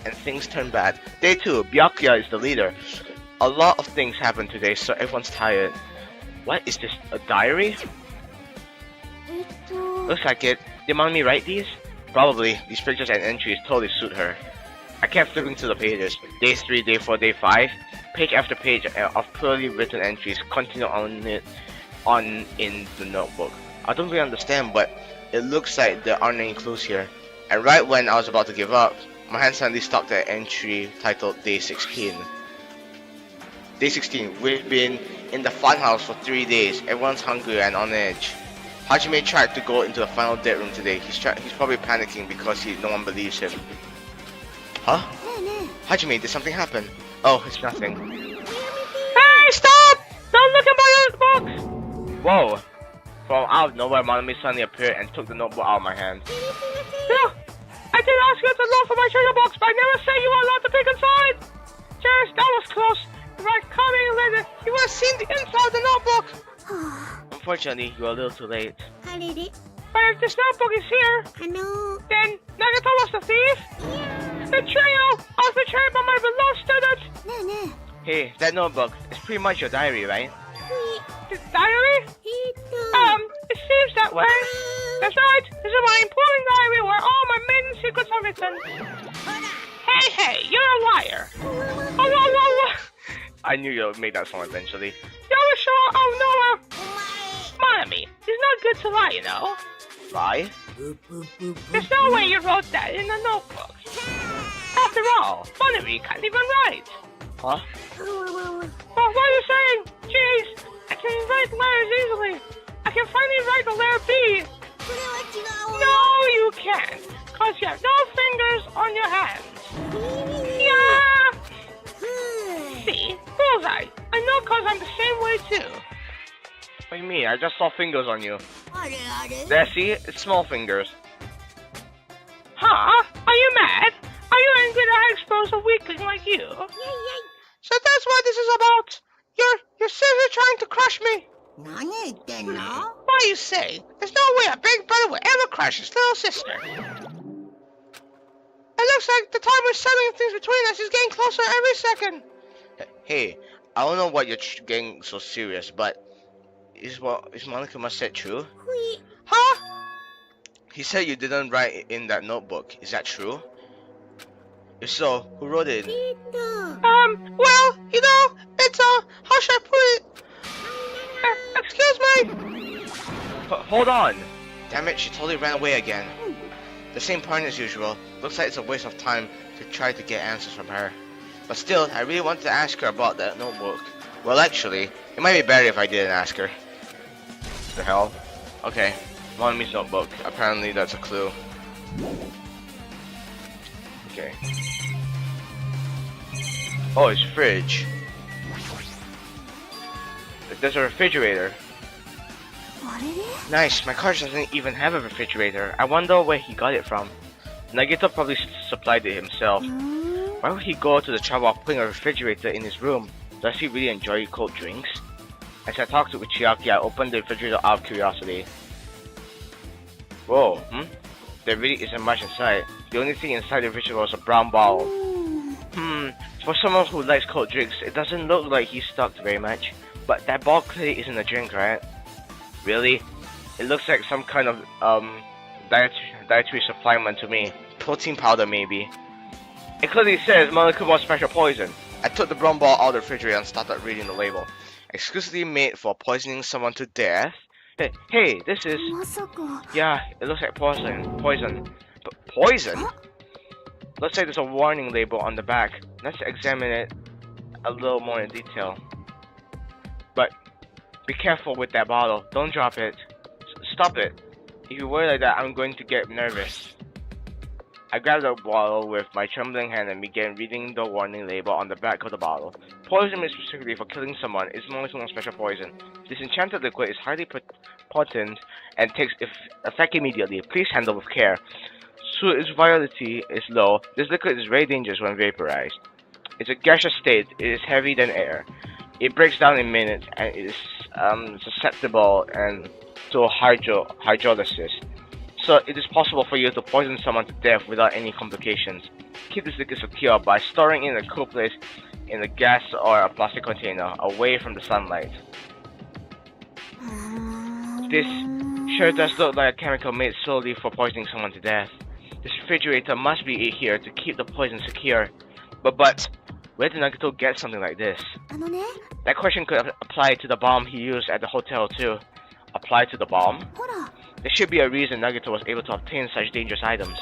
things turned bad. Day 2, Byakuya is the leader. A lot of things happened today, so everyone's tired. What is this, a diary? Looks like it. Did Monomi write these? Probably. These pictures and entries totally suit her. I kept flipping through the pages. Day 3, Day 4, Day 5. Page after page of poorly written entries continue on in the notebook. I don't really understand, but it looks like there aren't any clues here. And right when I was about to give up, my hand suddenly stopped at an entry titled Day 16. Day 16. We've been in the funhouse for 3 days. Everyone's hungry and on edge. Hajime tried to go into the final dead room today. He's probably panicking because no one believes him. Huh? Hajime, did something happen? Oh, it's nothing. Hey, stop! notebook! Whoa! From out of nowhere, Monami suddenly appeared and took the notebook out of my hand. Yeah, I did ask you to look for my treasure box, but I never said you were allowed to peek inside. Cheers, that was close. If I'd come in later, you would have seen the inside of the notebook. Unfortunately, you were a little too late. But if this notebook is here, then Nagato was the thief? Betrayal! I was betrayed by my beloved student! Hey, that notebook is pretty much your diary, right? The diary? It seems that way. That's right. This is my important diary where all my maiden secrets are written. Hey, you're a liar. Oh. I knew you would make that song eventually. You're sure? Oh, no. Monami, it's not good to lie, you know. Lie? There's no way you wrote that in the notebook. After all, Monami can't even write. Huh? Well, what are you saying? Jeez, I can write letters easily. I can finally write the letter B. No, you can't, because you have no fingers on your hands. Yeah! See? Bullseye. I know because I'm the same way too. What do you mean? I just saw fingers on you. There, see? It's small fingers. Huh? Are you mad? Are you angry that I exposed a weakling like you? So that's what this is about. You're seriously trying to crush me. What do you say? There's no way a big brother would ever crush his little sister. It looks like the time we're settling things between us is getting closer every second. Hey, I don't know what you're getting so serious, but is Monokuma said true? Huh? He said you didn't write in that notebook. Is that true? If so, who wrote it? Well, you know, it's how should I put it? Excuse me. Hold on! Damn it, she totally ran away again. The same pattern as usual. Looks like it's a waste of time to try to get answers from her. But still, I really wanted to ask her about that notebook. Well, actually, it might be better if I didn't ask her. The hell? Okay, Monami's notebook. Apparently that's a clue. Okay. Oh, it's fridge. There's a refrigerator. Nice, my car doesn't even have a refrigerator. I wonder where he got it from. Nagito probably supplied it himself. Why would he go to the trouble of putting a refrigerator in his room? Does he really enjoy cold drinks? As I talked to Uchiaki, I opened the refrigerator out of curiosity. Whoa, There really isn't much inside. The only thing inside the refrigerator was a brown bottle. For someone who likes cold drinks, it doesn't look like he's stocked very much. But that bottle clearly isn't a drink, right? Really? It looks like some kind of dietary supplement to me. Protein powder, maybe. It clearly says Monokuma special poison. I took the brown bottle out of the refrigerator and started reading the label. Exclusively made for poisoning someone to death. Hey, this is... Yeah, it looks like poison. But poison? Looks like there's a warning label on the back. Let's examine it a little more in detail. But be careful with that bottle. Don't drop it. Stop it. If you were like that, I'm going to get nervous. I grabbed the bottle with my trembling hand and began reading the warning label on the back of the bottle. Poison made specifically for killing someone is Monokuma's special poison. This enchanted liquid is highly potent and takes effect immediately. Please handle with care. So its vitality is low. This liquid is very dangerous when vaporized. It's a gaseous state. It is heavier than air. It breaks down in minutes and it is susceptible to hydrolysis. So it is possible for you to poison someone to death without any complications. Keep this liquid secure by storing it in a cool place in a gas or a plastic container away from the sunlight. This sure does look like a chemical made solely for poisoning someone to death. This refrigerator must be here to keep the poison secure. But where did Nagito get something like this? That question could apply to the bomb he used at the hotel too. Apply to the bomb? There should be a reason Nagito was able to obtain such dangerous items.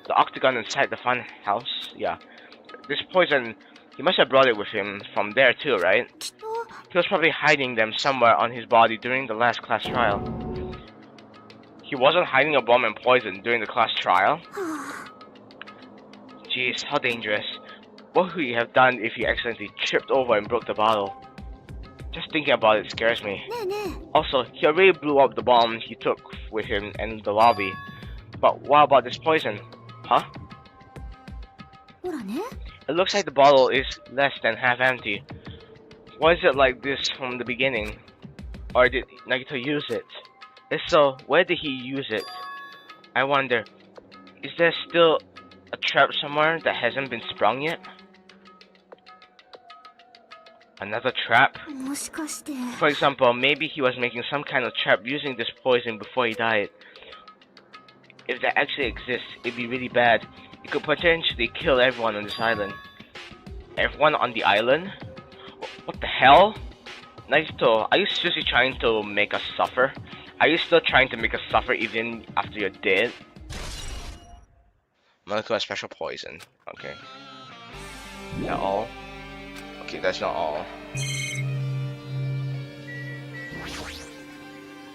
The octagon inside the fun house? Yeah. This poison, he must have brought it with him from there too, right? He was probably hiding them somewhere on his body during the last class trial. He wasn't hiding a bomb and poison during the class trial? Jeez, how dangerous. What would he have done if he accidentally tripped over and broke the bottle? Just thinking about it scares me. ねえねえ Also, he already blew up the bomb he took with him in the lobby. But what about this poison? Huh? ほらね It looks like the bottle is less than half empty. Was it like this from the beginning? Or did Nagito use it? If so, where did he use it? I wonder, is there still a trap somewhere that hasn't been sprung yet? Another trap? もしかして For example, maybe he was making some kind of trap using this poison before he died. If that actually exists, it'd be really bad. It could potentially kill everyone on this island. Everyone on the island? What the hell? Nagito, are you seriously trying to make us suffer? Are you still trying to make us suffer even after you're dead? Molecular special poison. Okay. Is that all? Okay, that's not all.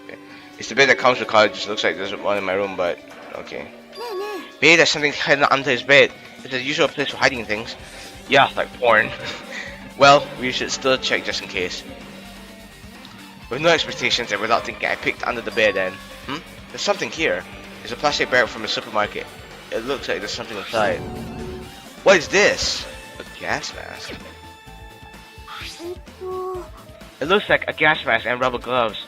Okay. It's the bit that comes with college. Looks like there's one in my room, but okay. ねえね Maybe there's something hidden under his bed. It's the usual place for hiding things. Yeah, like porn. Well, we should still check just in case. With no expectations and without thinking, I picked under the bed and... There's something here. It's a plastic bag from the supermarket. It looks like there's something inside. What is this? A gas mask. え It looks like a gas mask and rubber gloves.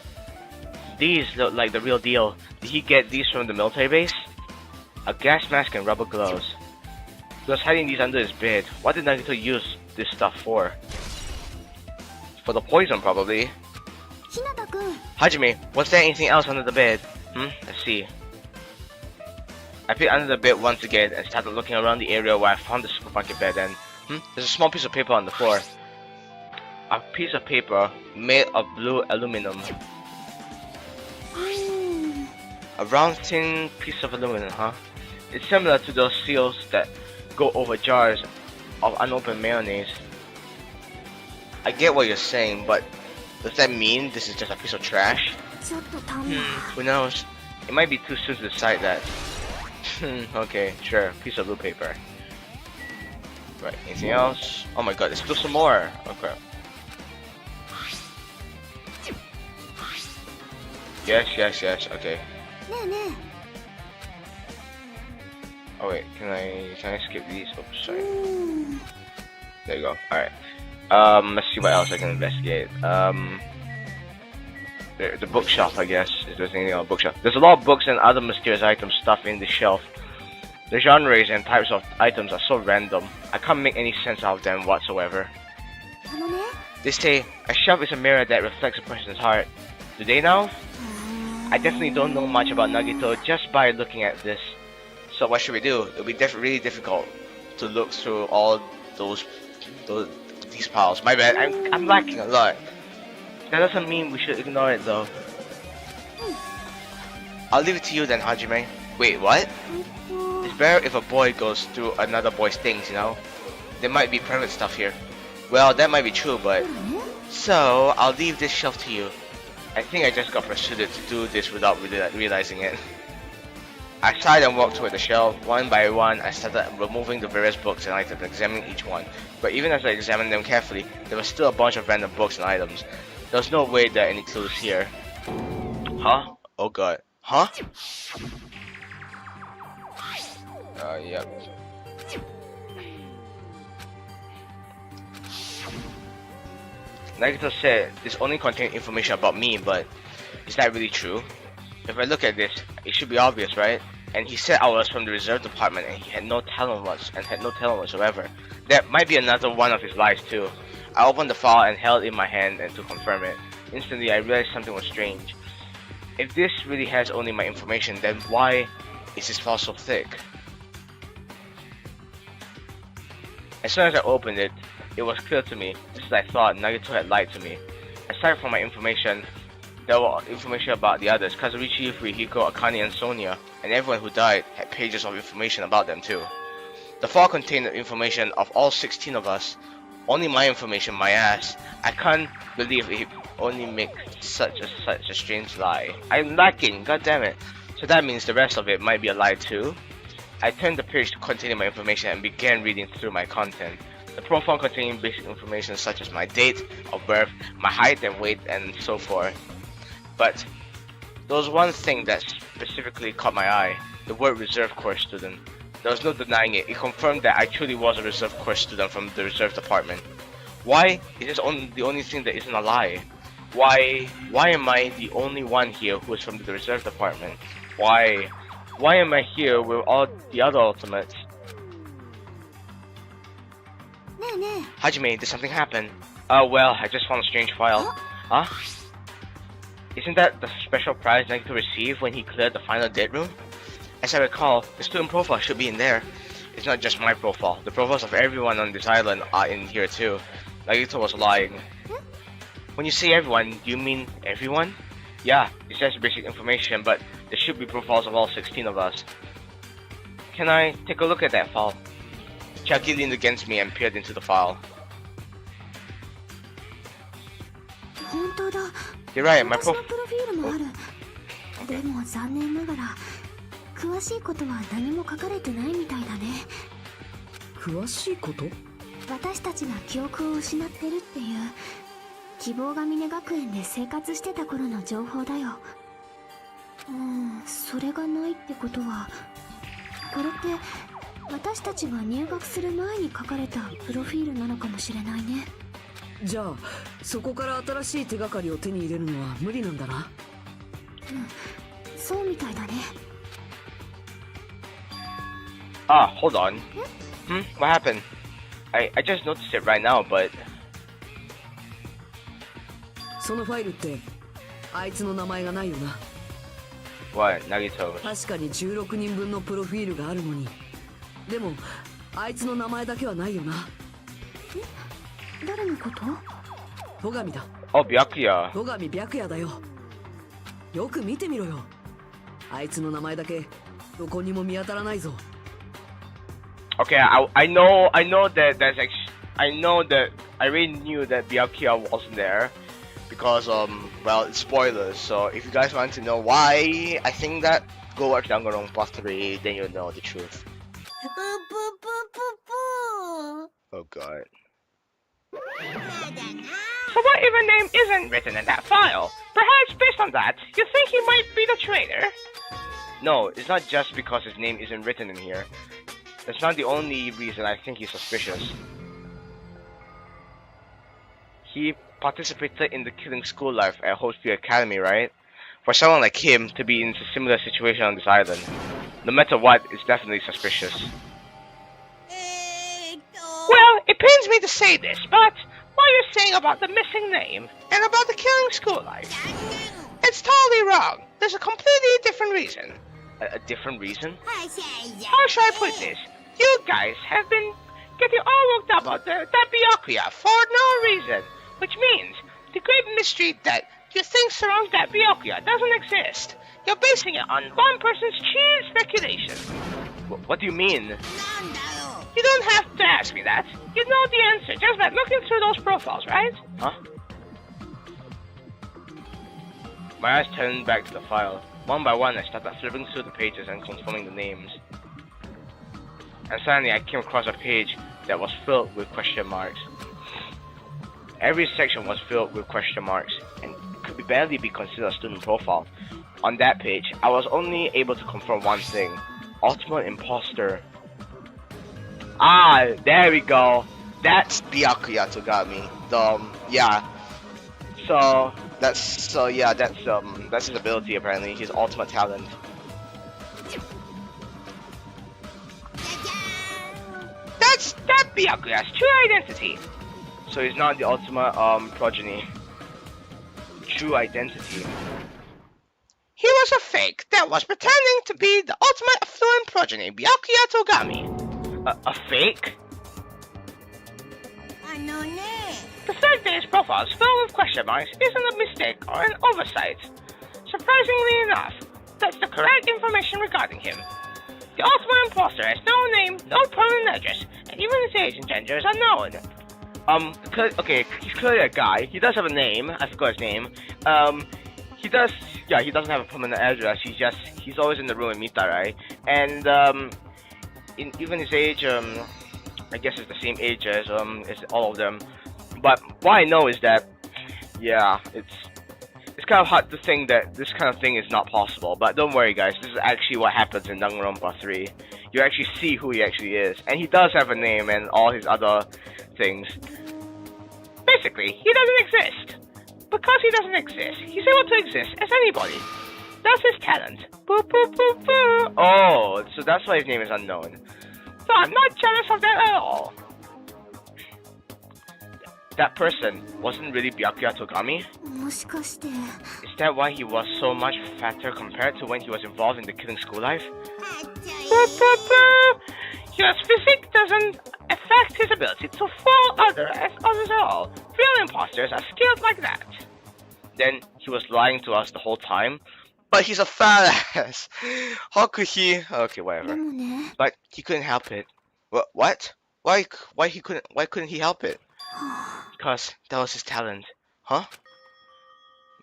These look like the real deal. Did he get these from the military base? A gas mask and rubber gloves. He was hiding these under his bed. What did Nagito use this stuff for? For the poison, probably. 日向くん Hajime, was there anything else under the bed? Let's see. I peeked under the bed once again and started looking around the area where I found the supermarket bed and... There's a small piece of paper on the floor. A piece of paper made of blue aluminum. うーん A round thin piece of aluminum, huh? It's similar to those seals that go over jars of unopened mayonnaise. I get what you're saying, but does that mean this is just a piece of trash? ちょっと足んない Who knows? It might be too soon to decide that. Okay, sure. Piece of blue paper. Right, anything else? Oh my god, there's still some more! Okay. Yes, okay. ねえね Oh wait, can I skip these? Oops, え sorry. うーん There you go. Alright. Let's see what else I can investigate. The bookshelf, I guess. If there's anything on the bookshelf. There's a lot of books and other mysterious items stuffed in the shelf. The genres and types of items are so random. I can't make any sense out of them whatsoever. あのね They say a shelf is a mirror that reflects a person's heart. Do they now? I definitely don't know much about Nagito just by looking at this. So what should we do? It'll be really difficult to look through all these piles. My bad. I'm lacking a lot. That doesn't mean we should ignore it though. I'll leave it to you then, Hajime. Wait, what? えっと It's better if a boy goes through another boy's things, you know? There might be private stuff here. Well, that might be true, but... ほらね So, I'll leave this shelf to you. I think I just got persuaded to do this without realizing it. I sighed and walked toward the shelf. One by one, I started removing the various books and items, examining each one. But even as I examined them carefully, there was still a bunch of random books and items. There was no way there are any clues here. Huh? Oh god. Huh? Yep. Nagito said this only contained information about me, but is that really true? If I look at this, it should be obvious, right? And he said I was from the reserve department and he had no talent whatsoever. That might be another one of his lies too. I opened the file and held it in my hand and to confirm it. Instantly I realized something was strange. If this really has only my information, then why is this file so thick? As soon as I opened it, it was clear to me, just as I thought, Nagito had lied to me. Aside from my information, there were information about the others. Kazurichi, Rihiko, Akane, and Sonia, and everyone who died had pages of information about them too. The file contained the information of all 16 of us. Only my information, my ass. I can't believe it only makes such a strange lie. I'm lacking, god damn it. So that means the rest of it might be a lie too? I turned the page containing my information and began reading through my content. The profile containing basic information such as my date of birth, my height and weight, and so forth. But there was one thing that specifically caught my eye: the word reserve course student. There was no denying it. It confirmed that I truly was a reserve course student from the reserve department. Why is this the only thing that isn't a lie? Why am I the only one here who is from the reserve department? Why am I here with all the other ultimates? Hajime, did something happen? Oh well, I just found a strange file. Huh? Isn't that the special prize Nagito received when he cleared the final date room? As I recall, the student profile should be in there. It's not just my profile. The profiles of everyone on this island are in here too. Nagito was lying. When you say everyone, do you mean everyone? Yeah, it says basic information, but there should be profiles of all 16 of us. Can I take a look at that file? Chucky leaned against me and peered into the file. You're right, my profile. でも残念ながら詳しいことは何も書かれてないみたいだね。詳しいこと？私たちが記憶を失ってるっていう希望が峰学園で生活してた頃の情報だよ。それがないってことはこれって私たちが入学する前に書かれたプロフィールなのかもしれないね。じゃあそこから新しい手がかりを手に入れるのは無理なんだな。そうみたいだね。Ah, hold on. What happened? I just noticed it right now, but... そのファイルってあいつの名前がないよな。What, Nagito? 確かに16人分のプロフィールがあるのに。でもあいつの名前だけはないよな。誰のこと？戸上だ。Oh, Byakuya. 戸上白夜だよ。よく見てみろよ。あいつの名前だけどこにも見当たらないぞ。Okay, I know that there's I know that I really knew that Byakuya wasn't there because well, it's spoilers. So if you guys want to know why I think that, go watch DanganRonpa 3, then you'll know the truth. Oh god. So what if a name isn't written in that file? Perhaps based on that, you think he might be the traitor? No, it's not just because his name isn't written in here. That's not the only reason I think he's suspicious. He participated in the killing school life at Hopefield Academy, right? For someone like him to be in a similar situation on this island, no matter what, it's definitely suspicious. Well, it pains me to say this, but what you're saying about the missing name and about the killing school life, it's totally wrong. There's a completely different reason. A different reason? How should I put this? You guys have been getting all worked up about that Byakuya for no reason, which means the great mystery that you think surrounds that Byakuya doesn't exist. You're basing it on one person's cheap speculation. What do you mean? You don't have to ask me that. You know the answer just by looking through those profiles, right? Huh? My eyes turned back to the file. One by one, I started flipping through the pages and confirming the names. And suddenly, I came across a page that was filled with question marks. Every section was filled with question marks, and could barely be considered a student profile. On that page, I was only able to confirm one thing: Ultimate Imposter. Ah, there we go. That's Byakuya Togami. Yeah. That's his ability apparently. His ultimate talent. That's Byakuya's true identity. So he's not the ultimate progeny. True identity. He was a fake that was pretending to be the ultimate affluent progeny, Byakuya Togami. A fake? The fact that his profile is filled with question marks isn't a mistake or an oversight. Surprisingly enough, that's the correct information regarding him. The ultimate imposter has no name, no permanent address, and even his age and gender is unknown. Okay, he's clearly a guy. He does have a name. I forgot his name. He doesn't have a permanent address. He's always in the room with Mita, right? And even his age, I guess it's the same age as all of them. But what I know is that, yeah, it's kind of hard to think that this kind of thing is not possible. But don't worry, guys. This is actually what happens in DanganRonpa 3. You actually see who he actually is, and he does have a name and all his other things. Basically, he doesn't exist. Because he doesn't exist, he's able to exist as anybody. That's his talent. Boo, boo, boo, boo. Oh, so that's why his name is unknown. So I'm not jealous of that at all. That person wasn't really Byakuya Togami? Is that why he was so much fatter compared to when he was involved in the killing school life? Boo, boo, boo. His physique doesn't affect his ability to fall under as others at all. Real imposters are skilled like that. Then he was lying to us the whole time. But he's a fat ass. How could he? Okay, whatever. But he couldn't help it. What? Why couldn't he help it? Because that was his talent. Huh?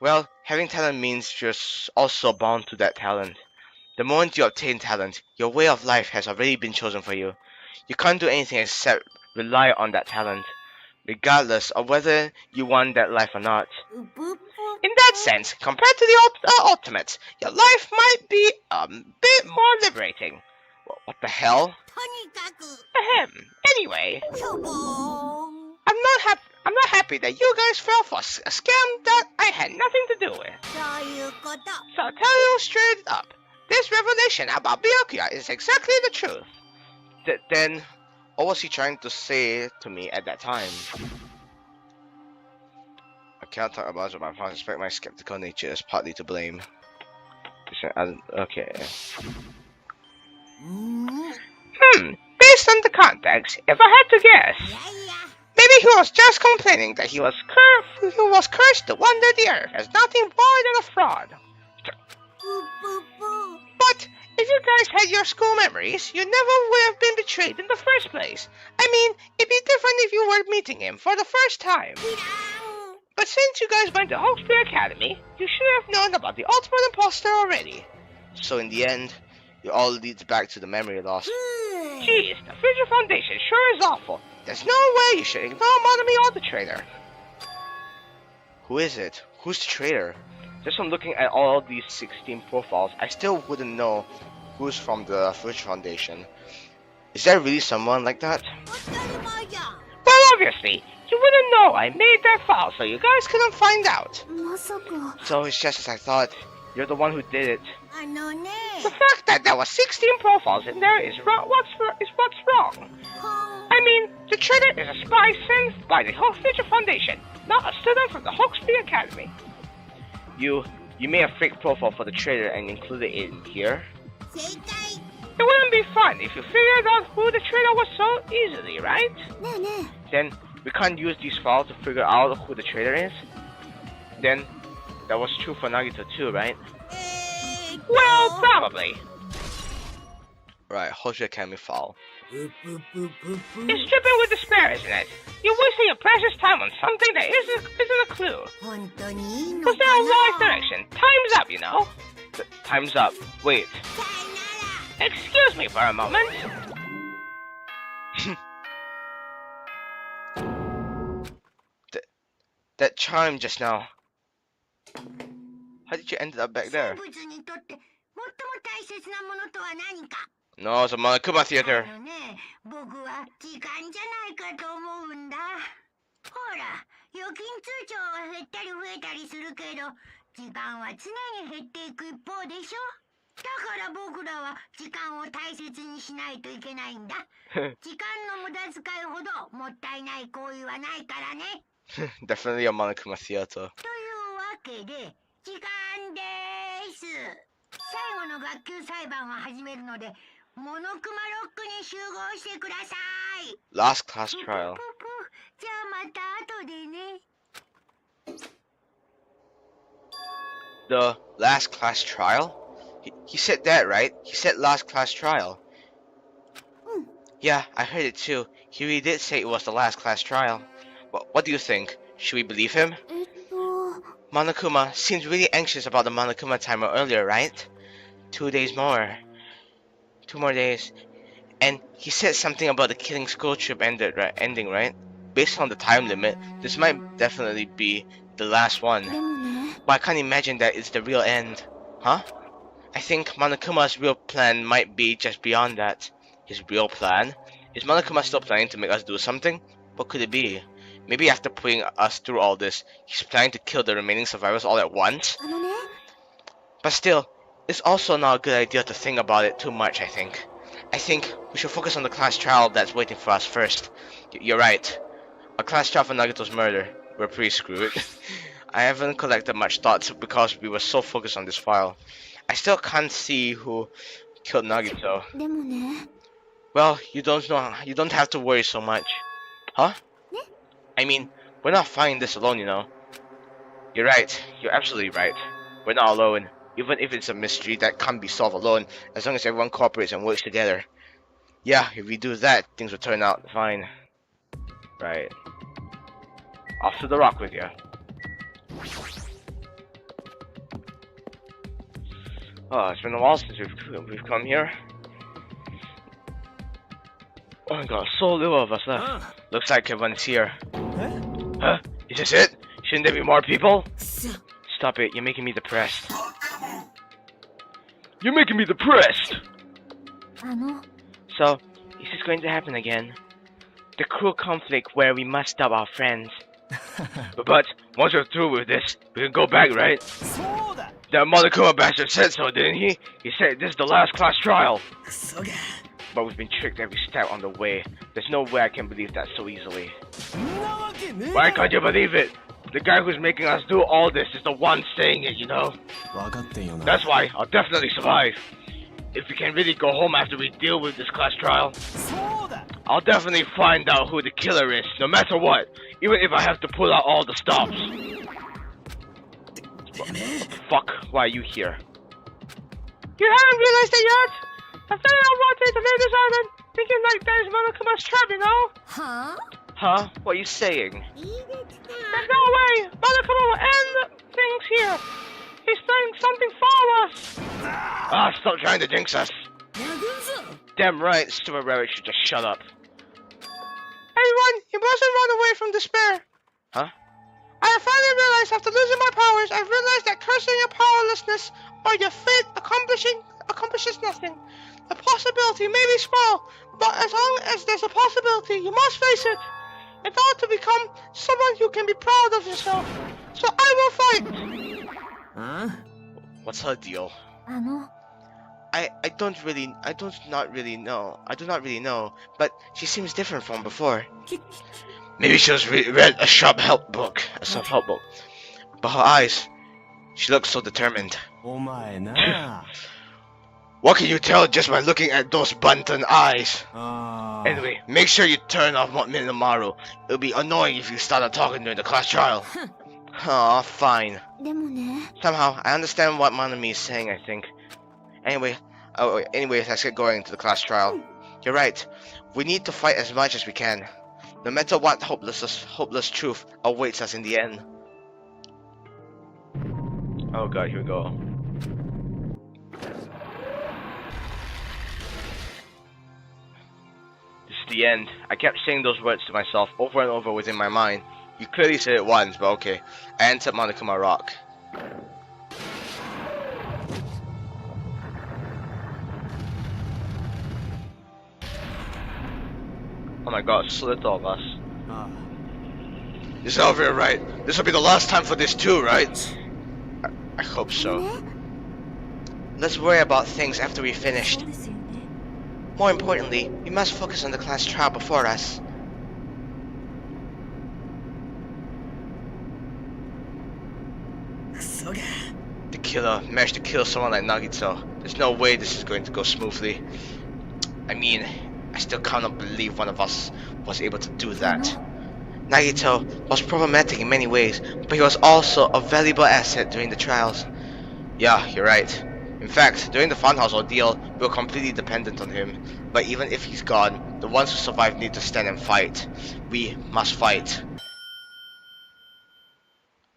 Well, having talent means you're also bound to that talent. The moment you obtain talent, your way of life has already been chosen for you. You can't do anything except rely on that talent, regardless of whether you want that life or not. In that sense, compared to the ultimates, your life might be a bit more liberating. What the hell? Ahem. Anyway, I'm not happy that you guys fell for a scam that I had nothing to do with. So I'll tell you straight up, this revelation about Byakuya is exactly the truth. Then, what was he trying to say to me at that time? I can't talk about it, but I suspect my skeptical nature is partly to blame. Okay. Based on the context, if I had to guess, maybe he was just complaining that he was cursed to wander the earth as nothing more than a fraud. But if you guys had your school memories, you never would have been betrayed in the first place. I mean, it'd be different if you were meeting him for the first time. But since you guys went to Hawksbury Academy, you should have known about the ultimate imposter already. So in the end, it all leads back to the memory loss. Jeez, the Future Foundation sure is awful. There's no way you should ignore Monami or the traitor. Who is it? Who's the traitor? Just from looking at all these 16 profiles, I still wouldn't know who's from the Future Foundation. Is there really someone like that? Well, obviously, you wouldn't know I made that file, so you guys couldn't find out. So it's just as I thought. You're the one who did it. The fact that there were 16 profiles in there is what's wrong. I mean, the traitor is a spy sent by the Future Foundation, not a student from the Hawksbury Academy. You made a fake profile for the traitor and included it in here? It wouldn't be fun if you figured out who the traitor was so easily, right? Then we can't use these files to figure out who the traitor is? Then that was true for Nagito too, right? Well, probably. Right, Hoshu Academy file. It's dripping with despair, isn't it? You're wasting your precious time on something that isn't a clue. Was there a wise direction? Time's up, you know. Time's up. Wait. Excuse me for a moment. That chime just now. How did you end up back there? No, it's a Monokuma theater. Definitely a Monokuma theater. 最後の学級裁判を始めるので、モノクマロックに集合してください。 Last class trial. じゃあまた後でね。 The last class trial? He said that, right? He said last class trial. Yeah, I heard it too. He really did say it was the last class trial. What do you think? Should we believe him? Monokuma seems really anxious about the Monokuma timer earlier, right? 2 days more. 2 more days. And he said something about the killing school trip ending, right? Based on the time limit, this might definitely be the last one. でもね But I can't imagine that it's the real end. Huh? I think Monokuma's real plan might be just beyond that. His real plan? Is Monokuma still planning to make us do something? What could it be? Maybe after putting us through all this, he's planning to kill the remaining survivors all at once? あのね But still, it's also not a good idea to think about it too much, I think. I think we should focus on the class trial that's waiting for us first. You're right. A class trial for Nagito's murder. We're pretty screwed. I haven't collected much thoughts because we were so focused on this file. I still can't see who killed Nagito. でもね Well, you don't have to worry so much. Huh? I mean, we're not fighting this alone, you know. You're right. You're absolutely right. We're not alone. Even if it's a mystery that can't be solved alone, as long as everyone cooperates and works together. Yeah, if we do that, things will turn out fine. Right. Off to the rock with you. Oh, it's been a while since we've come here. Oh my god, so little of us left. Looks like everyone's here. Huh? Is this it? Shouldn't there be more people? Stop it, you're making me depressed. You're making me depressed! あの So, is this going to happen again? The cruel conflict where we must stop our friends. but once we're through with this, we can go back, right? That Monokuma bastard said so, didn't he? He said this is the last class trial. But we've been tricked every step on the way. There's no way I can believe that so easily. Why can't you believe it? The guy who's making us do all this is the one saying it, you know? That's why I'll definitely survive. If we can really go home after we deal with this class trial, I'll definitely find out who the killer is, no matter what. Even if I have to pull out all the stops. Fuck, why are you here? You haven't realized it yet? I thought I wanted to leave this island, thinking like there's Monokuma's trap, you know? は Huh? What are you saying? There's no way Monokuma will end things here. He's planning something for us. Ah, stop trying to jinx us. Damn right, Stupid Rabbit should just shut up. Everyone, you mustn't run away from despair. Huh? I have finally realized after losing my powers, I've realized that cursing your powerlessness or your fate accomplishes nothing. The possibility may be small, but as long as there's a possibility, you must face it. In order to become someone you can be proud of yourself. So I will fight. Huh? What's her deal? あの I do not really know, but she seems different from before. Maybe she was read a self-help book, but her eyes, she looks so determined. What can you tell just by looking at those bunton eyes? Anyway, make sure you turn off Minamaru. It'll be annoying if you started talking during the class trial. Aw, fine. でもね Somehow, I understand what Manami is saying, I think. Anyways, let's get going to the class trial. You're right. We need to fight as much as we can. No matter what hopeless truth awaits us in the end. Oh god, here we go. This is the end. I kept saying those words to myself over and over within my mind. You clearly said it once, but okay. I entered Monokuma Rock. Oh my god, so little of us. Is Elvira right? This will be the last time for this too, right? I hope so. Let's worry about things after we're finished. そうですよね More importantly, we must focus on the class trial before us. The killer managed to kill someone like Nagito. There's no way this is going to go smoothly. I mean, I still cannot believe one of us was able to do that. Nagito was problematic in many ways, but he was also a valuable asset during the trials. Yeah, you're right. In fact, during the funhouse ordeal, we were completely dependent on him. But even if he's gone, the ones who survived need to stand and fight. We must fight.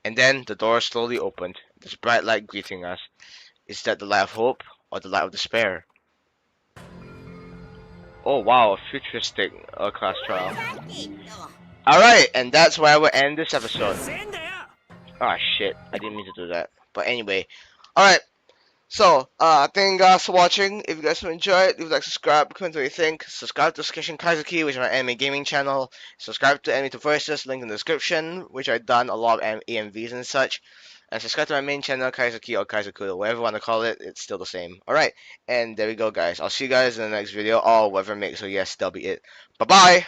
And then the door slowly opened. This bright light greeting us. Is that the light of hope or the light of despair? Oh wow, futuristic class trial. Alright, and that's where I will end this episode. Ah shit, I didn't mean to do that. But anyway, alright. So, thank you guys for watching. If you guys enjoyed, leave a like, subscribe, comment what you think. Subscribe to Sakeshi&Kaizaki, which is my anime gaming channel. Subscribe to Anime to Versus, link in the description, which I've done a lot of AMVs and such. And subscribe to my main channel, Kaizaki or Kaizakudo, whatever you want to call it, it's still the same. Alright, and there we go guys. I'll see you guys in the next video, or whatever makes, so yes, that'll be it. Bye-bye!